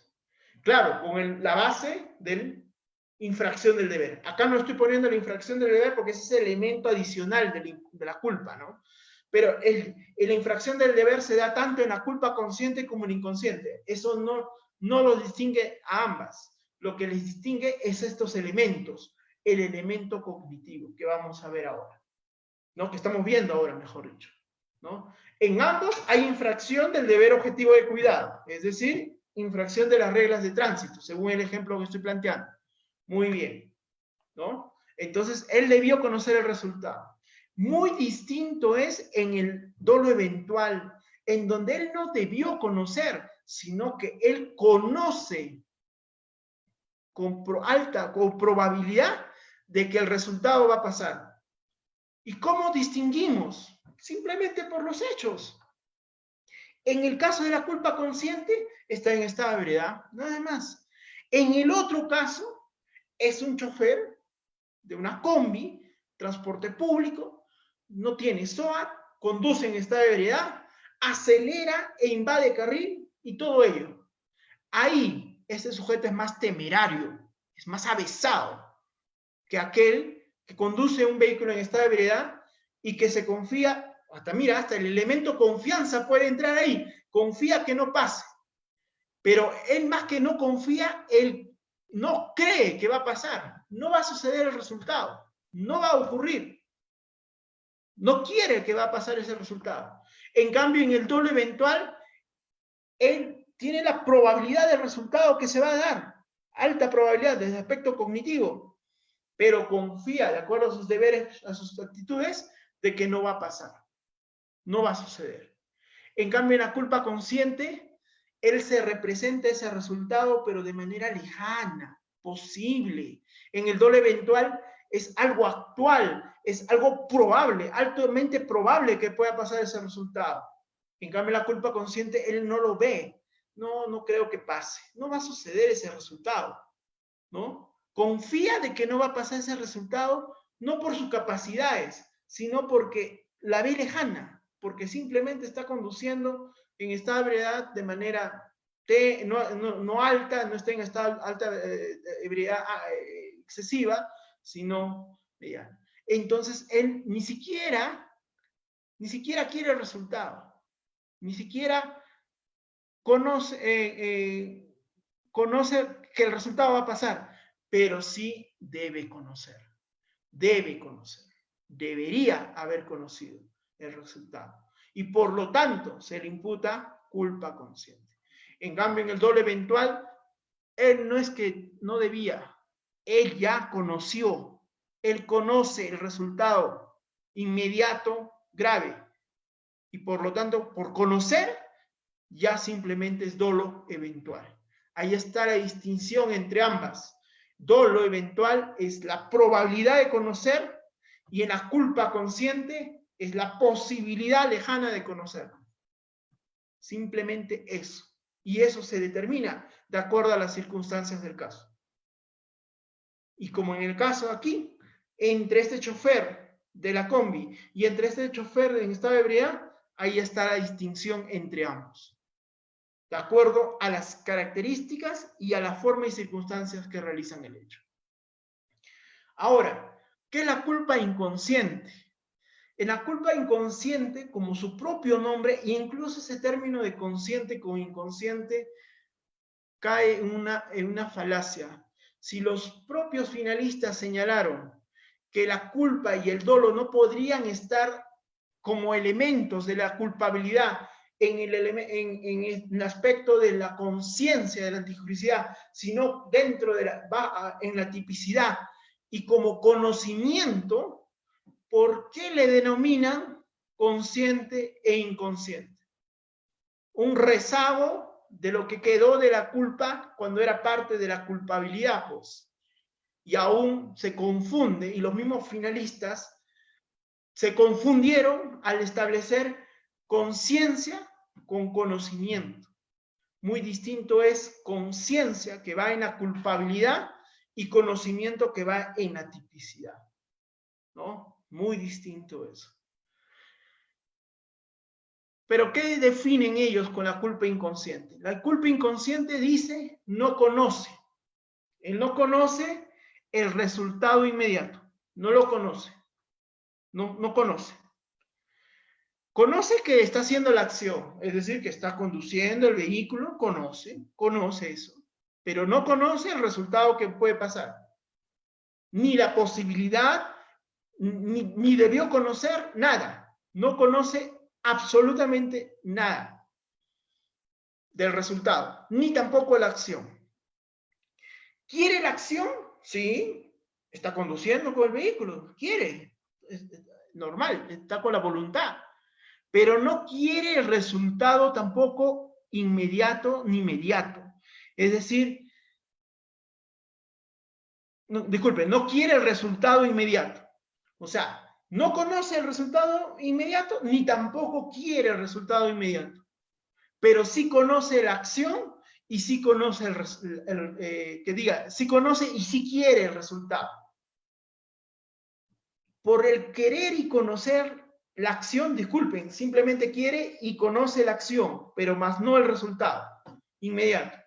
Claro, con la base de infracción del deber. Acá no estoy poniendo la infracción del deber porque ese es el elemento adicional de la culpa, ¿no? Pero la infracción del deber se da tanto en la culpa consciente como en la inconsciente. Eso no lo distingue a ambas. Lo que les distingue es estos elementos, el elemento cognitivo que vamos a ver ahora, ¿no? Que estamos viendo ahora, mejor dicho, ¿no? En ambos hay infracción del deber objetivo de cuidado, es decir, infracción de las reglas de tránsito, según el ejemplo que estoy planteando. Muy bien, ¿no? Entonces, él debió conocer el resultado. Muy distinto es en el dolo eventual, en donde él no debió conocer, sino que él conoce con alta probabilidad de que el resultado va a pasar. ¿Y cómo distinguimos? Simplemente por los hechos. En el caso de la culpa consciente, está en estado de ebriedad, nada más. En el otro caso, es un chofer de una combi, transporte público, no tiene SOAT, conduce en estado de ebriedad, acelera e invade carril y todo ello. Ahí, este sujeto es más temerario, es más avesado que aquel que conduce un vehículo en estado de ebriedad y que se confía, hasta el elemento confianza puede entrar ahí, confía que no pase. Pero él más que no confía, él no cree que va a pasar, no va a suceder el resultado, no va a ocurrir. No quiere que va a pasar ese resultado. En cambio, en el dolo eventual, él tiene la probabilidad del resultado que se va a dar, alta probabilidad desde el aspecto cognitivo, pero confía, de acuerdo a sus deberes, a sus actitudes, de que no va a pasar, no va a suceder. En cambio, en la culpa consciente, él se representa ese resultado, pero de manera lejana, posible. En el dolo eventual es algo actual, es algo probable, altamente probable que pueda pasar ese resultado. En cambio, la culpa consciente, él no lo ve. No creo que pase. No va a suceder ese resultado, ¿no? Confía de que no va a pasar ese resultado, no por sus capacidades, sino porque la ve lejana, porque simplemente está conduciendo en estado de ebriedad de manera no alta, no está en estado alta ebriedad excesiva, sino mediano. Entonces, él ni siquiera quiere el resultado, ni siquiera conoce que el resultado va a pasar, pero sí debe conocer, debería haber conocido el resultado. Y por lo tanto, se le imputa culpa consciente. En cambio, en el dolo eventual, él no es que no debía, él ya conoció, él conoce el resultado inmediato, grave, y por lo tanto, por conocer, ya simplemente es dolo eventual. Ahí está la distinción entre ambas. Dolo eventual es la probabilidad de conocer y en la culpa consciente es la posibilidad lejana de conocer. Simplemente eso. Y eso se determina de acuerdo a las circunstancias del caso. Y como en el caso aquí, entre este chofer de la combi y entre este chofer en estado de ebriedad, ahí está la distinción entre ambos, de acuerdo a las características y a la forma y circunstancias que realizan el hecho. Ahora, ¿qué es la culpa inconsciente? En la culpa inconsciente, como su propio nombre, e incluso ese término de consciente con inconsciente, cae en una falacia. Si los propios finalistas señalaron que la culpa y el dolo no podrían estar como elementos de la culpabilidad en el aspecto de la conciencia de la antijuricidad, sino dentro de en la tipicidad y como conocimiento, ¿por qué le denominan consciente e inconsciente? Un rezago de lo que quedó de la culpa cuando era parte de la culpabilidad, pues. Y aún se confunde, y los mismos finalistas se confundieron al establecer conciencia con conocimiento. Muy distinto es conciencia, que va en la culpabilidad, y conocimiento, que va en la tipicidad, ¿no? Muy distinto eso. Pero ¿qué definen ellos con la culpa inconsciente? La culpa inconsciente dice no conoce. Él no conoce el resultado inmediato. No lo conoce. No conoce. Conoce que está haciendo la acción, es decir, que está conduciendo el vehículo, conoce eso, pero no conoce el resultado que puede pasar. Ni la posibilidad, ni debió conocer nada. No conoce absolutamente nada del resultado, ni tampoco la acción. ¿Quiere la acción? Sí, está conduciendo con el vehículo, quiere, es normal, está con la voluntad, pero no quiere el resultado tampoco inmediato ni mediato. Es decir, no quiere el resultado inmediato. O sea, no conoce el resultado inmediato ni tampoco quiere el resultado inmediato. Pero sí conoce la acción y sí conoce sí conoce y sí quiere el resultado. Por el querer y conocer la acción, disculpen, simplemente quiere y conoce la acción, pero más no el resultado inmediato.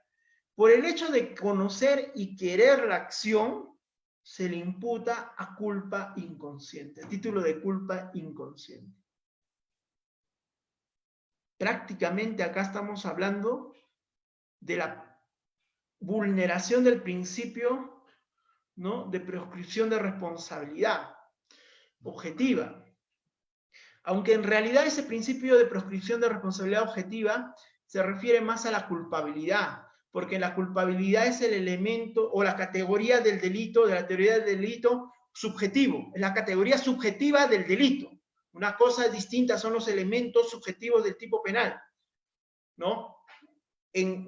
Por el hecho de conocer y querer la acción, se le imputa a culpa inconsciente, a título de culpa inconsciente. Prácticamente acá estamos hablando de la vulneración del principio, ¿no?, de prescripción de responsabilidad objetiva. Aunque en realidad ese principio de proscripción de responsabilidad objetiva se refiere más a la culpabilidad, porque la culpabilidad es el elemento o la categoría del delito, de la teoría del delito subjetivo, es la categoría subjetiva del delito. Una cosa distinta son los elementos subjetivos del tipo penal, ¿no?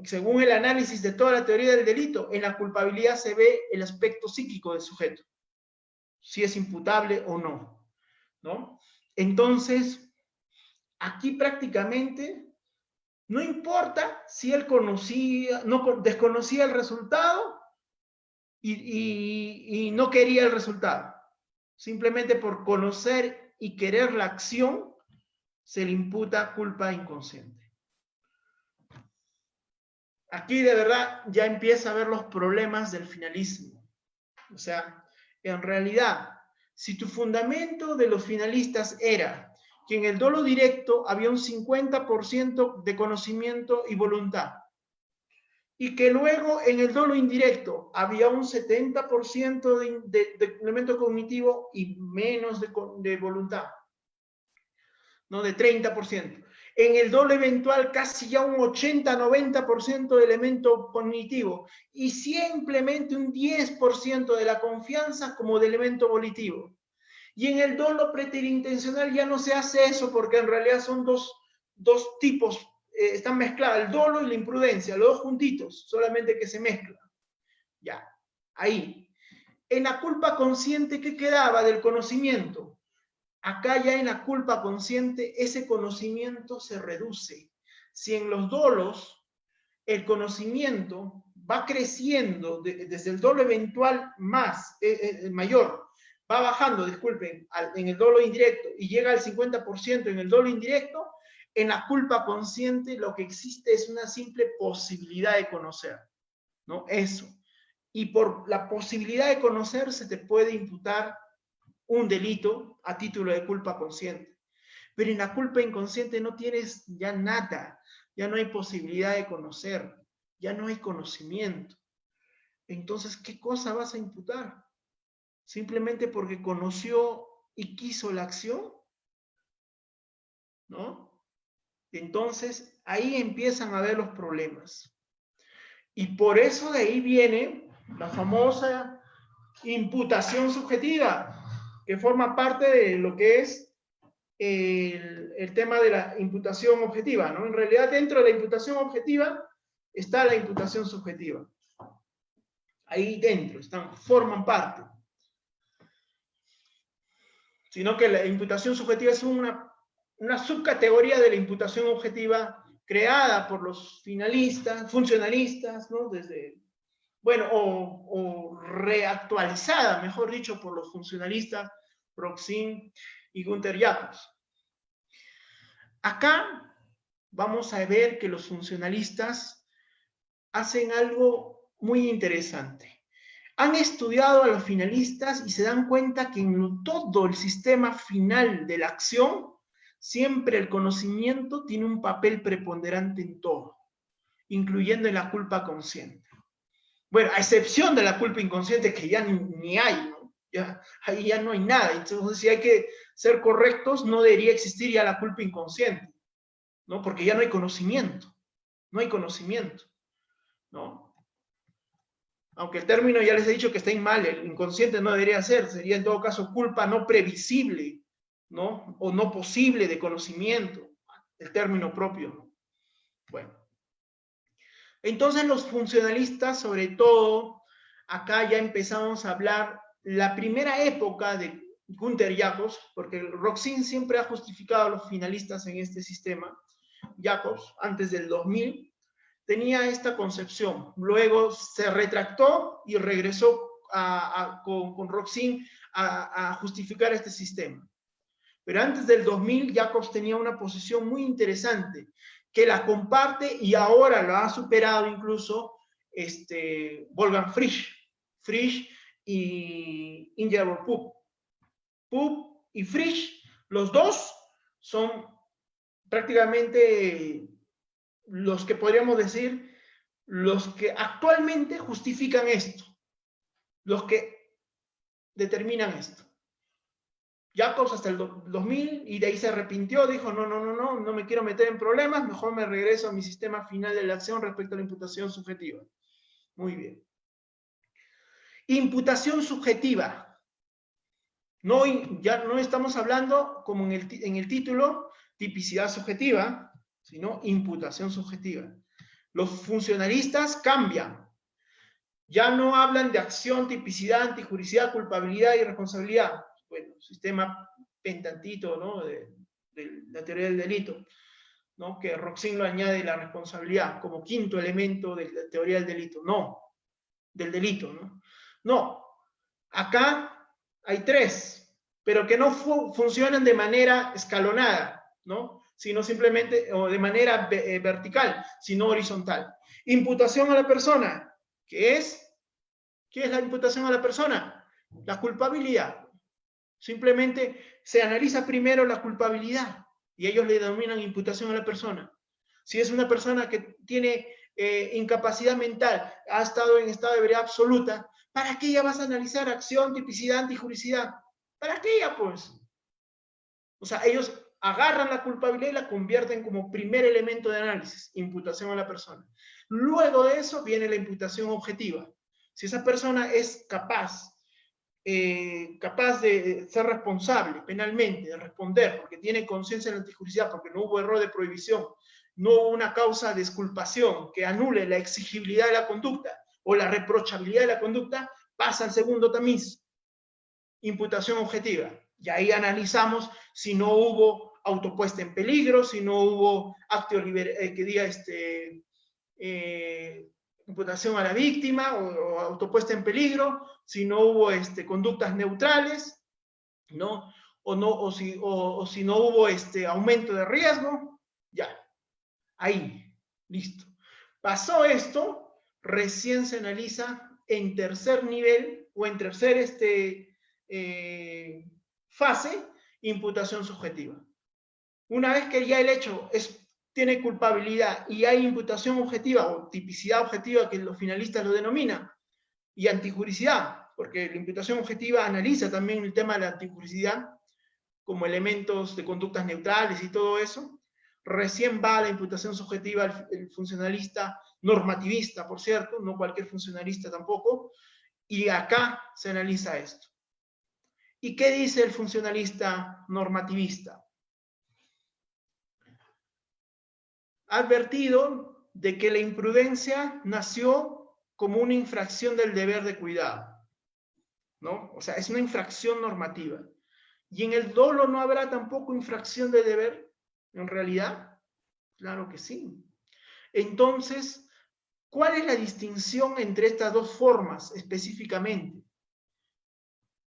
Según el análisis de toda la teoría del delito, en la culpabilidad se ve el aspecto psíquico del sujeto, si es imputable o no, ¿no? Entonces, aquí prácticamente no importa si él desconocía el resultado y no quería el resultado. Simplemente por conocer y querer la acción, se le imputa culpa inconsciente. Aquí de verdad ya empieza a ver los problemas del finalismo. O sea, En realidad, si tu fundamento de los finalistas era que en el dolo directo había un 50% de conocimiento y voluntad, y que luego en el dolo indirecto había un 70% de elemento cognitivo y menos de voluntad, ¿no? De 30%. En el dolo eventual casi ya un 80-90% de elemento cognitivo y simplemente un 10% de la confianza como de elemento volitivo. Y en el dolo preterintencional ya no se hace eso porque en realidad son dos tipos, están mezcladas, el dolo y la imprudencia, los dos juntitos, solamente que se mezclan. Ya, ahí. En la culpa consciente, ¿qué quedaba del conocimiento? Acá ya en la culpa consciente ese conocimiento se reduce. Si en los dolos el conocimiento va creciendo desde el dolo eventual mayor, va bajando, disculpen, en el dolo indirecto y llega al 50% en el dolo indirecto, en la culpa consciente lo que existe es una simple posibilidad de conocer, ¿no? Eso. Y por la posibilidad de conocer se te puede imputar un delito a título de culpa consciente. Pero en la culpa inconsciente no tienes ya nada, ya no hay posibilidad de conocer, ya no hay conocimiento. Entonces, ¿qué cosa vas a imputar? ¿Simplemente porque conoció y quiso la acción? ¿No? Entonces, ahí empiezan a ver los problemas. Y por eso de ahí viene la famosa imputación subjetiva, que forma parte de lo que es el tema de la imputación objetiva, ¿no? En realidad, dentro de la imputación objetiva está la imputación subjetiva. Ahí dentro, forman parte. Sino que la imputación subjetiva es una subcategoría de la imputación objetiva creada por los finalistas, funcionalistas, ¿no? O reactualizada, mejor dicho, por los funcionalistas Roxin y Günther Jacobs. Acá vamos a ver que los funcionalistas hacen algo muy interesante. Han estudiado a los finalistas y se dan cuenta que en todo el sistema final de la acción, siempre el conocimiento tiene un papel preponderante en todo, incluyendo en la culpa consciente. Bueno, a excepción de la culpa inconsciente, que ya ni hay, ¿no? Ahí ya no hay nada. Entonces, si hay que ser correctos, no debería existir ya la culpa inconsciente, ¿no? Porque ya no hay conocimiento. No hay conocimiento, ¿no? Aunque el término ya les he dicho que está mal, el inconsciente no debería ser, sería en todo caso culpa no previsible, ¿no? O no posible de conocimiento, el término propio, ¿no? Bueno. Entonces los funcionalistas, sobre todo, acá ya empezamos a hablar la primera época de Günther Jacobs, porque Roxin siempre ha justificado a los finalistas en este sistema. Jacobs, antes del 2000, tenía esta concepción. Luego se retractó y regresó con Roxin a justificar este sistema. Pero antes del 2000, Jacobs tenía una posición muy interesante, que la comparte y ahora lo ha superado incluso Wolfgang Frisch y Ingeborg Pupp. Pupp y Frisch, los dos son prácticamente los que podríamos decir, los que actualmente justifican esto, los que determinan esto. Jacobs hasta el 2000 y de ahí se arrepintió, dijo no me quiero meter en problemas, mejor me regreso a mi sistema final de la acción respecto a la imputación subjetiva. Muy bien. Imputación subjetiva. Ya no estamos hablando, como en el título, tipicidad subjetiva, sino imputación subjetiva. Los funcionalistas cambian. Ya no hablan de acción, tipicidad, antijuricidad, culpabilidad y responsabilidad. Bueno, sistema pentantito, ¿no? de la teoría del delito, ¿no? Que Roxin lo añade la responsabilidad como quinto elemento de la teoría del delito. No, del delito, ¿no? No, acá hay tres, pero que no funcionan de manera escalonada, ¿no? Sino simplemente, o de manera vertical, sino horizontal. Imputación a la persona, ¿qué es? ¿Qué es la imputación a la persona? La culpabilidad. Simplemente se analiza primero la culpabilidad y ellos le denominan imputación a la persona. Si es una persona que tiene incapacidad mental, ha estado en estado de ebriedad absoluta, ¿para qué ya vas a analizar acción, tipicidad, antijuricidad? ¿Para qué ya, pues? O sea, ellos agarran la culpabilidad y la convierten como primer elemento de análisis, imputación a la persona. Luego de eso viene la imputación objetiva. Si esa persona es capaz de ser responsable penalmente, de responder, porque tiene conciencia de la antijuricidad, porque no hubo error de prohibición, no hubo una causa de exculpación que anule la exigibilidad de la conducta o la reprochabilidad de la conducta, pasa al segundo tamiz, imputación objetiva. Y ahí analizamos si no hubo autopuesta en peligro, si no hubo acto que diga imputación a la víctima o autopuesta en peligro, si no hubo conductas neutrales, ¿no? O si no hubo aumento de riesgo, ya, ahí, listo. Pasó esto, recién se analiza en tercer nivel o en tercer fase, imputación subjetiva. Una vez que ya el hecho tiene culpabilidad y hay imputación objetiva o tipicidad objetiva que los finalistas lo denominan, y antijuricidad, porque la imputación objetiva analiza también el tema de la antijuricidad como elementos de conductas neutrales y todo eso, recién va a la imputación subjetiva el funcionalista normativista, por cierto, no cualquier funcionalista tampoco, y acá se analiza esto. ¿Y qué dice el funcionalista normativista? Ha advertido de que la imprudencia nació como una infracción del deber de cuidado, ¿no? O sea, es una infracción normativa. ¿Y en el dolo no habrá tampoco infracción de deber, en realidad? Claro que sí. Entonces, ¿cuál es la distinción entre estas dos formas específicamente?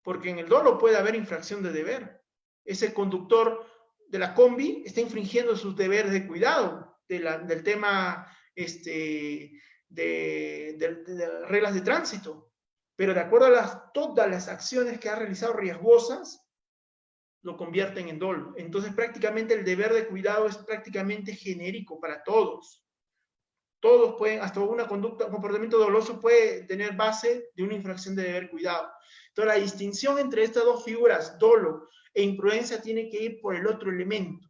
Porque en el dolo puede haber infracción de deber. Ese conductor de la combi está infringiendo sus deberes de cuidado del tema de reglas de tránsito. Pero de acuerdo a todas las acciones que ha realizado riesgosas, lo convierten en dolo. Entonces prácticamente el deber de cuidado es prácticamente genérico para todos. Todos pueden, hasta una conducta, un comportamiento doloso puede tener base de una infracción de deber cuidado. Entonces la distinción entre estas dos figuras, dolo e imprudencia, tiene que ir por el otro elemento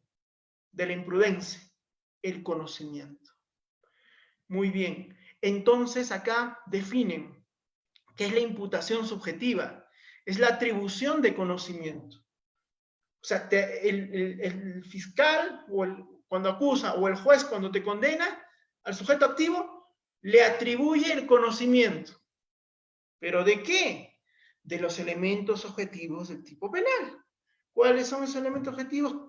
de la imprudencia, el conocimiento. Muy bien. Entonces acá definen qué es la imputación subjetiva. Es la atribución de conocimiento. O sea, el fiscal cuando acusa o el juez cuando te condena al sujeto activo le atribuye el conocimiento. ¿Pero de qué? De los elementos objetivos del tipo penal. ¿Cuáles son esos elementos objetivos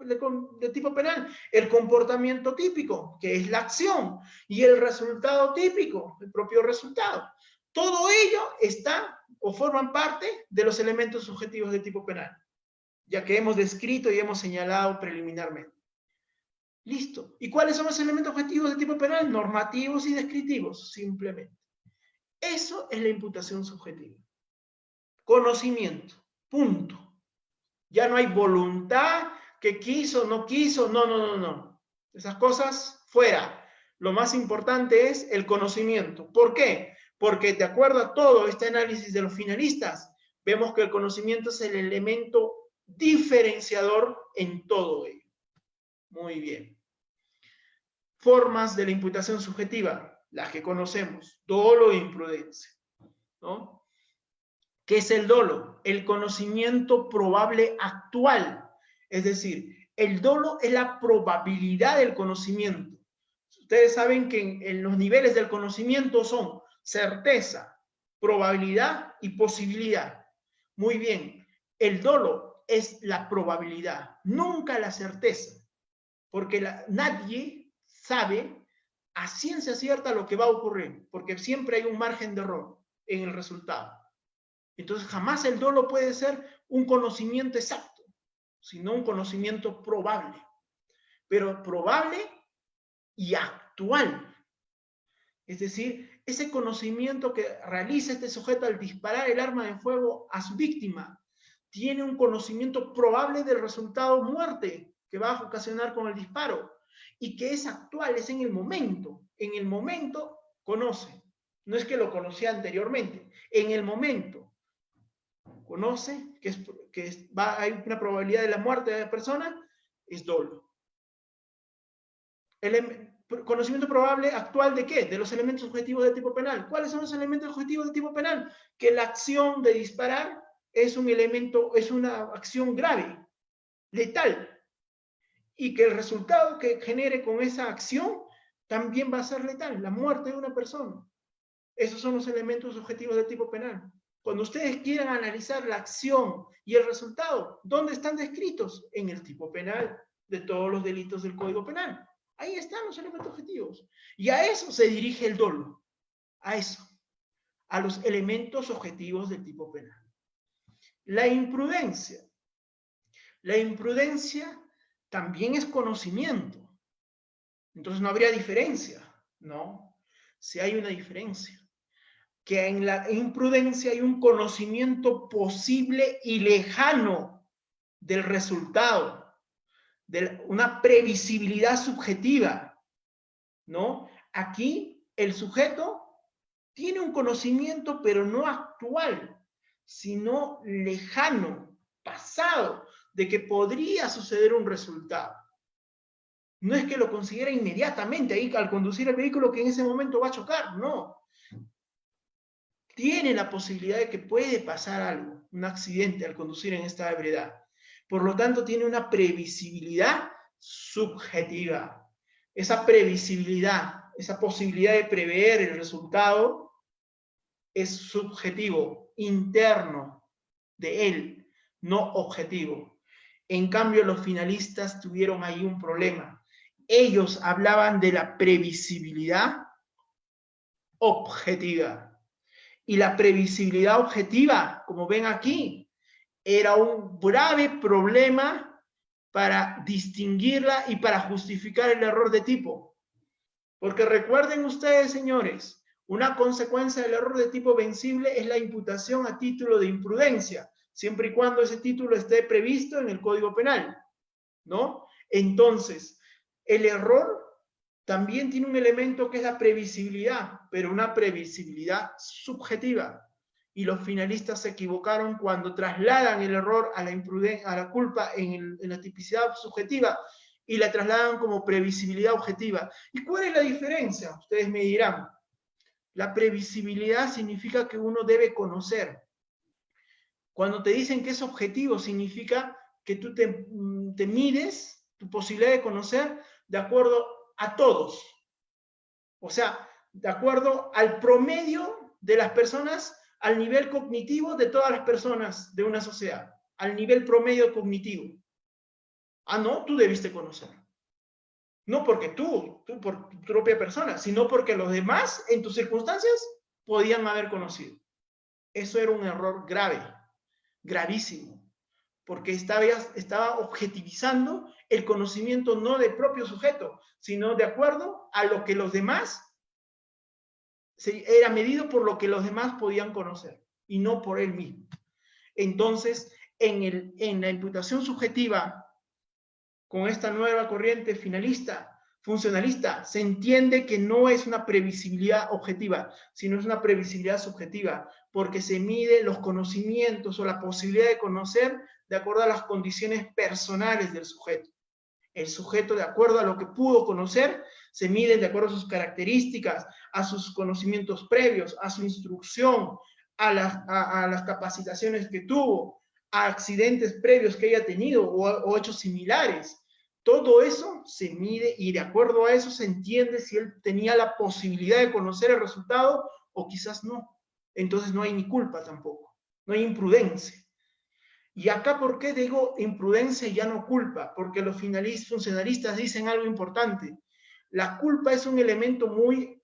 de tipo penal? El comportamiento típico, que es la acción, y el resultado típico, el propio resultado. Todo ello está o forman parte de los elementos subjetivos de tipo penal, ya que hemos descrito y hemos señalado preliminarmente. Listo. ¿Y cuáles son los elementos objetivos de tipo penal? Normativos y descriptivos, simplemente. Eso es la imputación subjetiva. Conocimiento. Punto. Ya no hay voluntad, que quiso, no quiso, no. Esas cosas fuera. Lo más importante es el conocimiento. ¿Por qué? Porque de acuerdo a todo este análisis de los finalistas, vemos que el conocimiento es el elemento diferenciador en todo ello. Muy bien. Formas de la imputación subjetiva, las que conocemos, dolo e imprudencia, ¿no? ¿Qué es el dolo? El conocimiento probable actual. Es decir, el dolo es la probabilidad del conocimiento. Ustedes saben que en los niveles del conocimiento son certeza, probabilidad y posibilidad. Muy bien, el dolo es la probabilidad, nunca la certeza, porque nadie sabe a ciencia cierta lo que va a ocurrir, porque siempre hay un margen de error en el resultado. Entonces jamás el dolo puede ser un conocimiento exacto, sino un conocimiento probable, pero probable y actual. Es decir, ese conocimiento que realiza este sujeto al disparar el arma de fuego a su víctima, tiene un conocimiento probable del resultado muerte que va a ocasionar con el disparo, y que es actual, es en el momento conoce, no es que lo conocía anteriormente, en el momento conoce hay una probabilidad de la muerte de la persona, es dolo. Conocimiento probable actual ¿de qué? De los elementos objetivos de tipo penal. ¿Cuáles son los elementos objetivos de tipo penal? Que la acción de disparar es un elemento, es una acción grave, letal, y que el resultado que genere con esa acción también va a ser letal, la muerte de una persona. Esos son los elementos objetivos de tipo penal. Cuando ustedes quieran analizar la acción y el resultado, ¿dónde están descritos? En el tipo penal de todos los delitos del Código Penal. Ahí están los elementos objetivos. Y a eso se dirige el dolo. A eso. A los elementos objetivos del tipo penal. La imprudencia. La imprudencia también es conocimiento. Entonces no habría diferencia, ¿no? Si hay una diferencia. Que en la imprudencia hay un conocimiento posible y lejano del resultado, de una previsibilidad subjetiva, ¿no? Aquí el sujeto tiene un conocimiento, pero no actual, sino lejano, pasado, de que podría suceder un resultado. No es que lo considera inmediatamente ahí al conducir el vehículo que en ese momento va a chocar, no. Tiene la posibilidad de que puede pasar algo, un accidente al conducir en esta ebriedad. Por lo tanto, tiene una previsibilidad subjetiva. Esa previsibilidad, esa posibilidad de prever el resultado es subjetivo, interno de él, no objetivo. En cambio, los finalistas tuvieron ahí un problema. Ellos hablaban de la previsibilidad objetiva. Y la previsibilidad objetiva, como ven aquí, era un grave problema para distinguirla y para justificar el error de tipo. Porque recuerden ustedes, señores, una consecuencia del error de tipo vencible es la imputación a título de imprudencia, siempre y cuando ese título esté previsto en el Código Penal, ¿no? Entonces, el error también tiene un elemento que es la previsibilidad, pero una previsibilidad subjetiva. Y los finalistas se equivocaron cuando trasladan el error a la culpa en la tipicidad subjetiva y la trasladan como previsibilidad objetiva. ¿Y cuál es la diferencia? Ustedes me dirán. La previsibilidad significa que uno debe conocer. Cuando te dicen que es objetivo, significa que tú te mides tu posibilidad de conocer de acuerdo a todos. O sea, de acuerdo al promedio de las personas, al nivel cognitivo de todas las personas de una sociedad, al nivel promedio cognitivo. Ah, no, tú debiste conocer. No porque tú por tu propia persona, sino porque los demás, en tus circunstancias, podían haber conocido. Eso era un error grave, gravísimo, porque estaba objetivizando el conocimiento no del propio sujeto, sino de acuerdo a lo que los demás, era medido por lo que los demás podían conocer, y no por él mismo. Entonces, en la imputación subjetiva, con esta nueva corriente finalista, funcionalista, se entiende que no es una previsibilidad objetiva, sino es una previsibilidad subjetiva, porque se mide los conocimientos o la posibilidad de conocer de acuerdo a las condiciones personales del sujeto. El sujeto, de acuerdo a lo que pudo conocer, se mide de acuerdo a sus características, a sus conocimientos previos, a su instrucción, a las capacitaciones que tuvo, a accidentes previos que haya tenido o hechos similares. Todo eso se mide y de acuerdo a eso se entiende si él tenía la posibilidad de conocer el resultado o quizás no. Entonces no hay ni culpa tampoco, no hay imprudencia. Y acá, ¿por qué digo imprudencia y ya no culpa? Porque los funcionalistas dicen algo importante. La culpa es un elemento muy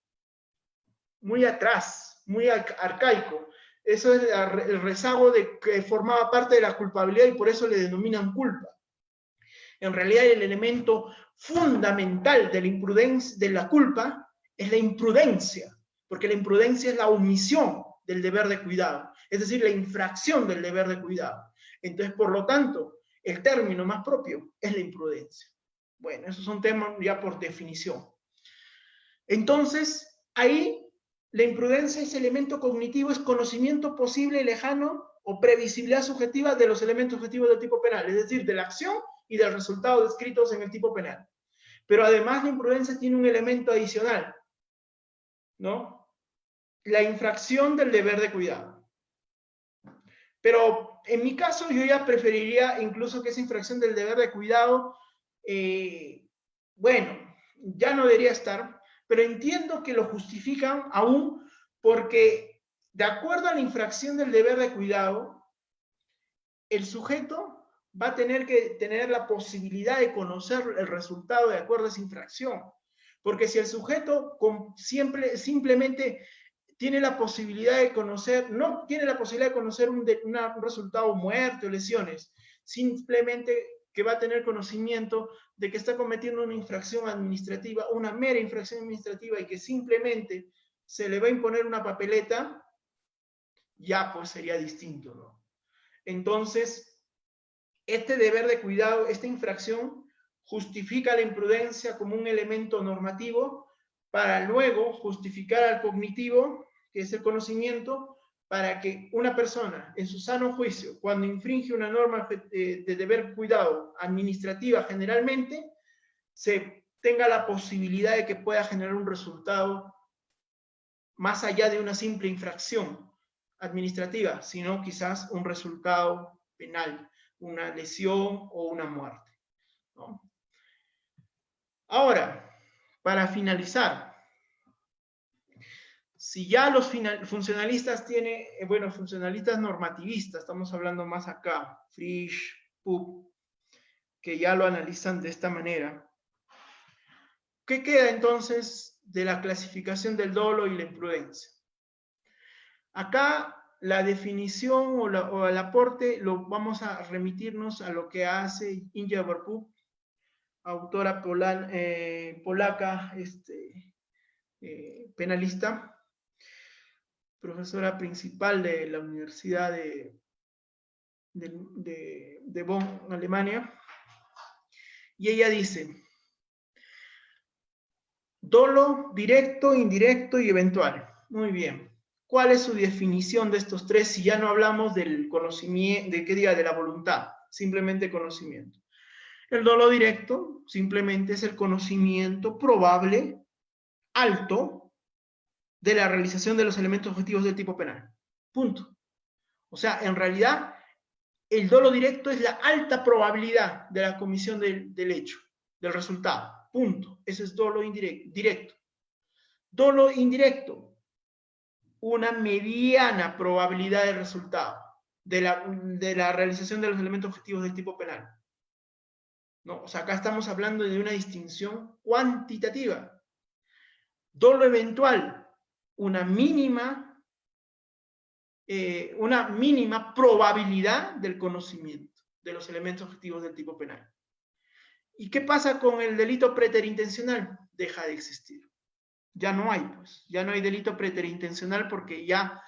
atrás, muy arcaico. Eso es el rezago de que formaba parte de la culpabilidad y por eso le denominan culpa. En realidad, el elemento fundamental de la imprudencia, de la culpa, es la imprudencia, porque la imprudencia es la omisión del deber de cuidado, es decir, la infracción del deber de cuidado. Entonces, por lo tanto, el término más propio es la imprudencia. Bueno, esos son temas ya por definición. Entonces, ahí la imprudencia, ese elemento cognitivo, es conocimiento posible, lejano o previsibilidad subjetiva de los elementos objetivos del tipo penal, es decir, de la acción y del resultado descritos en el tipo penal. Pero además la imprudencia tiene un elemento adicional, ¿no? La infracción del deber de cuidado. Pero en mi caso yo ya preferiría incluso que esa infracción del deber de cuidado, bueno, ya no debería estar, pero entiendo que lo justifican aún porque de acuerdo a la infracción del deber de cuidado, el sujeto va a tener que tener la posibilidad de conocer el resultado de acuerdo a esa infracción. Porque si el sujeto simplemente tiene la posibilidad de conocer, no tiene la posibilidad de conocer un resultado, muerte o lesiones, simplemente que va a tener conocimiento de que está cometiendo una infracción administrativa, una mera infracción administrativa, y que simplemente se le va a imponer una papeleta, ya pues sería distinto, ¿no? Entonces, este deber de cuidado, esta infracción, justifica la imprudencia como un elemento normativo para luego justificar al cognitivo, que es el conocimiento, para que una persona, en su sano juicio, cuando infringe una norma de deber cuidado administrativa generalmente, se tenga la posibilidad de que pueda generar un resultado más allá de una simple infracción administrativa, sino quizás un resultado penal, una lesión o una muerte, ¿no? Ahora, para finalizar, si ya los funcionalistas tienen, bueno, funcionalistas normativistas, estamos hablando más acá, Frisch, Pup, que ya lo analizan de esta manera, ¿qué queda entonces de la clasificación del dolo y la imprudencia? Acá la definición o el aporte lo vamos a remitirnos a lo que hace Inge Verpuk, autora polaca, penalista, profesora principal de la Universidad de Bonn, Alemania, y ella dice: dolo directo, indirecto y eventual. Muy bien. ¿Cuál es su definición de estos tres si ya no hablamos del conocimiento, de la voluntad? Simplemente conocimiento. El dolo directo simplemente es el conocimiento probable, alto, de la realización de los elementos objetivos del tipo penal. Punto. O sea, en realidad, el dolo directo es la alta probabilidad de la comisión del hecho, del resultado. Punto. Ese es dolo directo. Dolo indirecto, una mediana probabilidad de resultado de la realización de los elementos objetivos del tipo penal, ¿no? O sea, acá estamos hablando de una distinción cuantitativa. Dolo eventual, una mínima probabilidad del conocimiento de los elementos objetivos del tipo penal. ¿Y qué pasa con el delito preterintencional? Deja de existir. Ya no hay, pues, ya no hay delito preterintencional porque ya,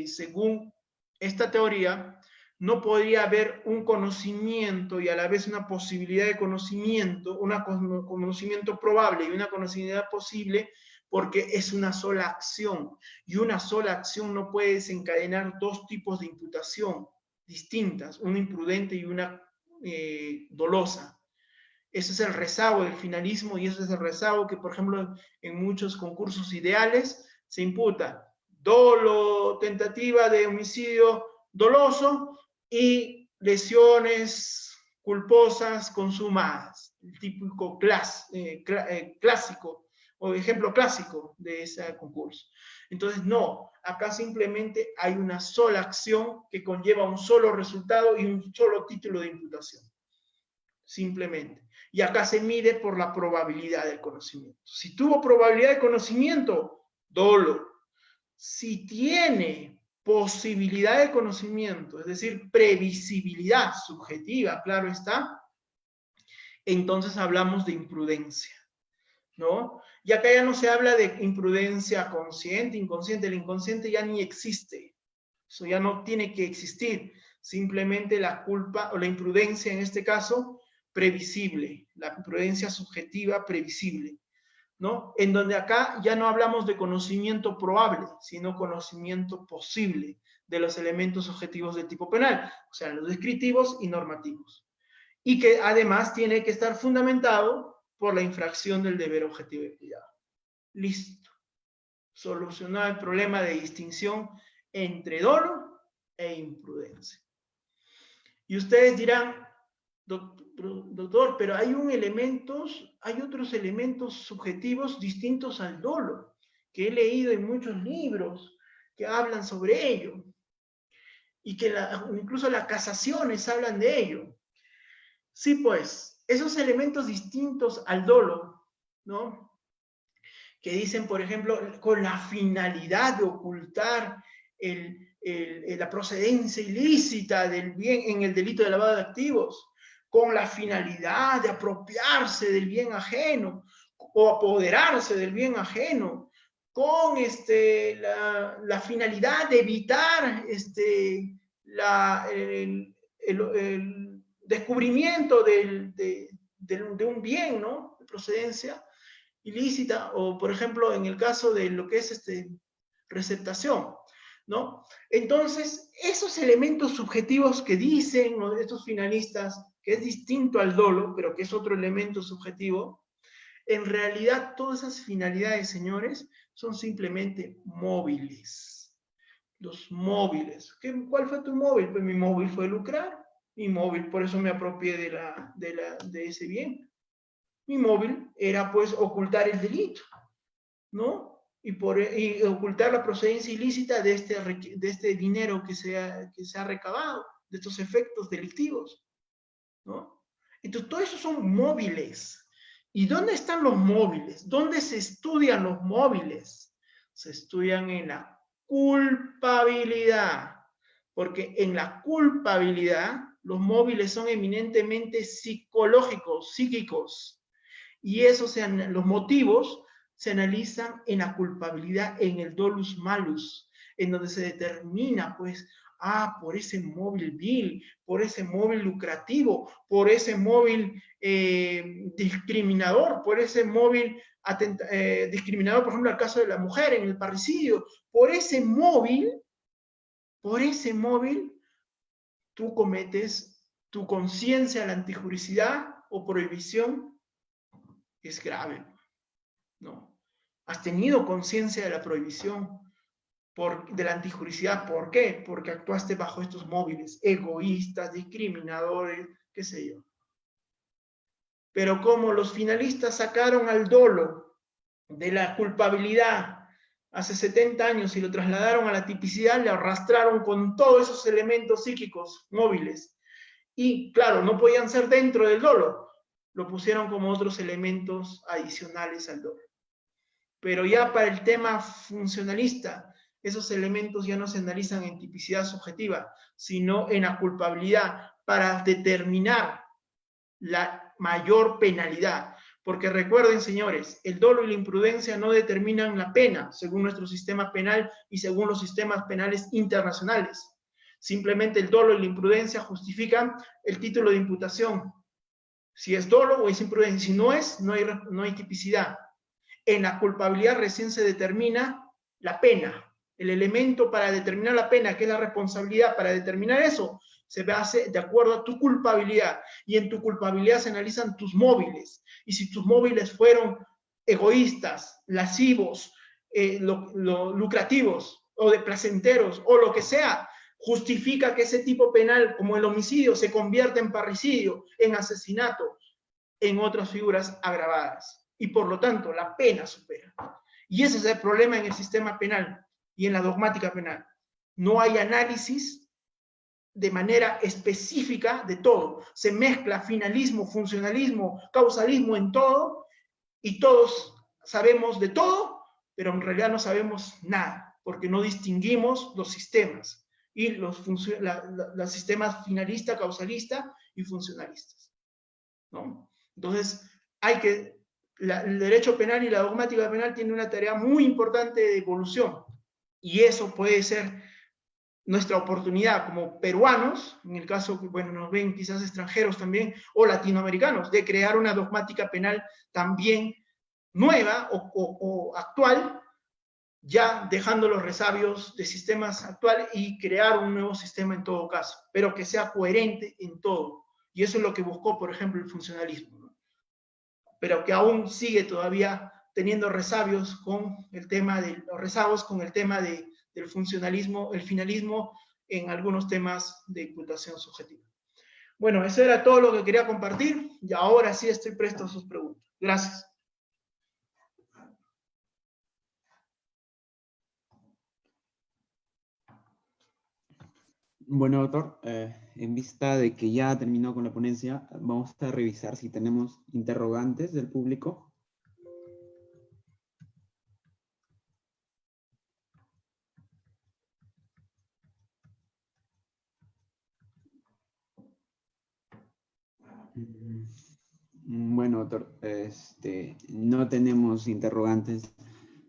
según esta teoría, no podría haber un conocimiento y a la vez una posibilidad de conocimiento, un conocimiento probable y una conocimiento posible, porque es una sola acción, y una sola acción no puede desencadenar dos tipos de imputación distintas, una imprudente y una dolosa. Ese es el rezago del finalismo, y ese es el rezago que, por ejemplo, en muchos concursos ideales se imputa dolo, tentativa de homicidio doloso y lesiones culposas consumadas, el típico clásico o ejemplo clásico de ese concurso. Entonces, no, acá simplemente hay una sola acción que conlleva un solo resultado y un solo título de imputación. Simplemente. Y acá se mide por la probabilidad del conocimiento. Si tuvo probabilidad de conocimiento, dolo. Si tiene posibilidad de conocimiento, es decir, previsibilidad subjetiva, claro está, entonces hablamos de imprudencia, ¿no? Y acá ya no se habla de imprudencia consciente, inconsciente, el inconsciente ya ni existe, eso ya no tiene que existir, simplemente la culpa o la imprudencia en este caso, previsible, la imprudencia subjetiva previsible, ¿no? En donde acá ya no hablamos de conocimiento probable, sino conocimiento posible de los elementos objetivos del tipo penal, o sea, los descriptivos y normativos. Y que además tiene que estar fundamentado por la infracción del deber objetivo de cuidado. Listo. Solucionado el problema de distinción entre dolo e imprudencia. Y ustedes dirán, doctor, pero hay otros elementos subjetivos distintos al dolo, que he leído en muchos libros que hablan sobre ello, y que incluso las casaciones hablan de ello. Sí, pues, esos elementos distintos al dolo, ¿no? Que dicen, por ejemplo, con la finalidad de ocultar la procedencia ilícita del bien en el delito de lavado de activos, con la finalidad de apropiarse del bien ajeno o apoderarse del bien ajeno, con la finalidad de evitar el descubrimiento de un bien, ¿no? De procedencia ilícita, o por ejemplo en el caso de lo que es receptación, ¿no? Entonces, esos elementos subjetivos que dicen estos finalistas, que es distinto al dolo, pero que es otro elemento subjetivo, en realidad todas esas finalidades, señores, son simplemente móviles. Los móviles. ¿Cuál fue tu móvil? Pues mi móvil fue lucrar. Mi móvil, por eso me apropié de ese bien. Mi móvil era pues ocultar el delito, ¿no? Y ocultar la procedencia ilícita de este dinero que se ha recabado, de estos efectos delictivos, ¿no? Entonces, todo eso son móviles. ¿Y dónde están los móviles? ¿Dónde se estudian los móviles? Se estudian en la culpabilidad, porque en la culpabilidad los móviles son eminentemente psicológicos, psíquicos, y los motivos se analizan en la culpabilidad, en el dolus malus, en donde se determina, pues, por ese móvil vil, por ese móvil lucrativo, por ese móvil discriminador, por ese móvil discriminador, por ejemplo, el caso de la mujer en el parricidio, por ese móvil, tú cometes tu conciencia a la antijuricidad o prohibición, es grave, ¿no? Has tenido conciencia de la prohibición, de la antijuricidad. ¿Por qué? Porque actuaste bajo estos móviles egoístas, discriminadores, qué sé yo. Pero como los finalistas sacaron al dolo de la culpabilidad hace 70 años y lo trasladaron a la tipicidad, le arrastraron con todos esos elementos psíquicos móviles. Y claro, no podían ser dentro del dolo, lo pusieron como otros elementos adicionales al dolo. Pero ya para el tema funcionalista, esos elementos ya no se analizan en tipicidad subjetiva, sino en la culpabilidad para determinar la mayor penalidad. Porque recuerden, señores, el dolo y la imprudencia no determinan la pena según nuestro sistema penal y según los sistemas penales internacionales. Simplemente el dolo y la imprudencia justifican el título de imputación. Si es dolo o es imprudencia. Si no es, no hay tipicidad. En la culpabilidad recién se determina la pena. El elemento para determinar la pena, que es la responsabilidad, para determinar eso, se hace de acuerdo a tu culpabilidad. Y en tu culpabilidad se analizan tus móviles. Y si tus móviles fueron egoístas, lascivos, lucrativos, o de placenteros, o lo que sea, justifica que ese tipo penal, como el homicidio, se convierta en parricidio, en asesinato, en otras figuras agravadas. Y por lo tanto, la pena supera. Y ese es el problema en el sistema penal y en la dogmática penal. No hay análisis de manera específica de todo. Se mezcla finalismo, funcionalismo, causalismo en todo, y todos sabemos de todo, pero en realidad no sabemos nada, porque no distinguimos los sistemas, y los sistemas finalista, causalista y funcionalistas, ¿no? Entonces, hay que el derecho penal y la dogmática penal tienen una tarea muy importante de evolución, y eso puede ser nuestra oportunidad como peruanos, en el caso que, bueno, nos ven quizás extranjeros también, o latinoamericanos, de crear una dogmática penal también nueva o actual, ya dejando los resabios de sistemas actuales y crear un nuevo sistema en todo caso, pero que sea coherente en todo. Y eso es lo que buscó, por ejemplo, el funcionalismo, ¿no? Pero que aún sigue todavía teniendo resabios con el tema de los rezagos con el tema del funcionalismo, el finalismo en algunos temas de imputación subjetiva. Bueno, eso era todo lo que quería compartir y ahora sí estoy presto a sus preguntas. Gracias. Bueno, doctor, en vista de que ya terminó con la ponencia, vamos a revisar si tenemos interrogantes del público. Bueno, doctor, no tenemos interrogantes,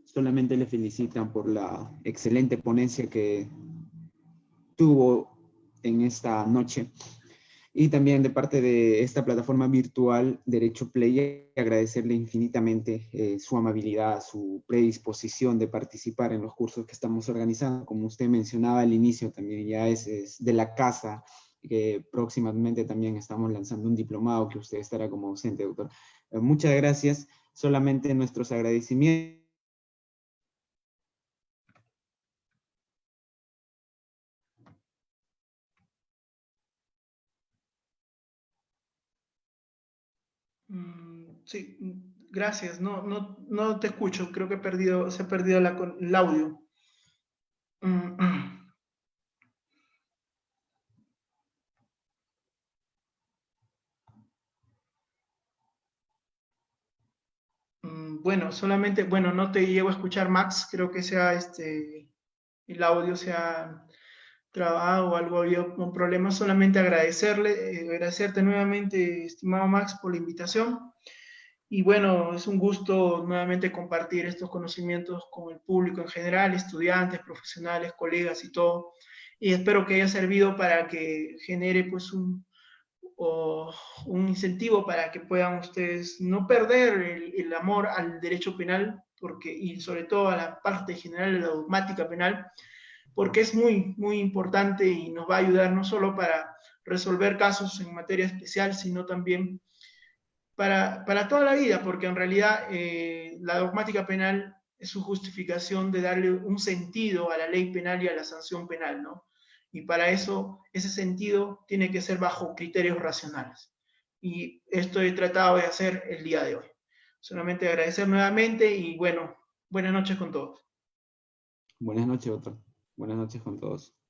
solamente le felicitan por la excelente ponencia que tuvo en esta noche. Y también de parte de esta plataforma virtual Derecho Play, agradecerle infinitamente su amabilidad, su predisposición de participar en los cursos que estamos organizando. Como usted mencionaba al inicio, también ya es de la casa, que próximamente también estamos lanzando un diplomado que usted estará como docente, doctor. Muchas gracias. Solamente nuestros agradecimientos. Sí, gracias. No te escucho. Creo que se ha perdido el audio. Bueno, solamente, bueno, no te llego a escuchar, Max. Creo que el audio se ha trabado o algo, había un problema. Solamente agradecerte nuevamente, estimado Max, por la invitación. Y bueno, es un gusto nuevamente compartir estos conocimientos con el público en general, estudiantes, profesionales, colegas y todo. Y espero que haya servido para que genere pues un incentivo para que puedan ustedes no perder el amor al derecho penal, y sobre todo a la parte general de la dogmática penal, porque es muy, muy importante y nos va a ayudar no solo para resolver casos en materia especial, sino también para toda la vida, porque en realidad la dogmática penal es su justificación de darle un sentido a la ley penal y a la sanción penal, ¿no? Y para eso, ese sentido tiene que ser bajo criterios racionales. Y esto he tratado de hacer el día de hoy. Solamente agradecer nuevamente y bueno, buenas noches con todos. Buenas noches, doctor. Buenas noches con todos.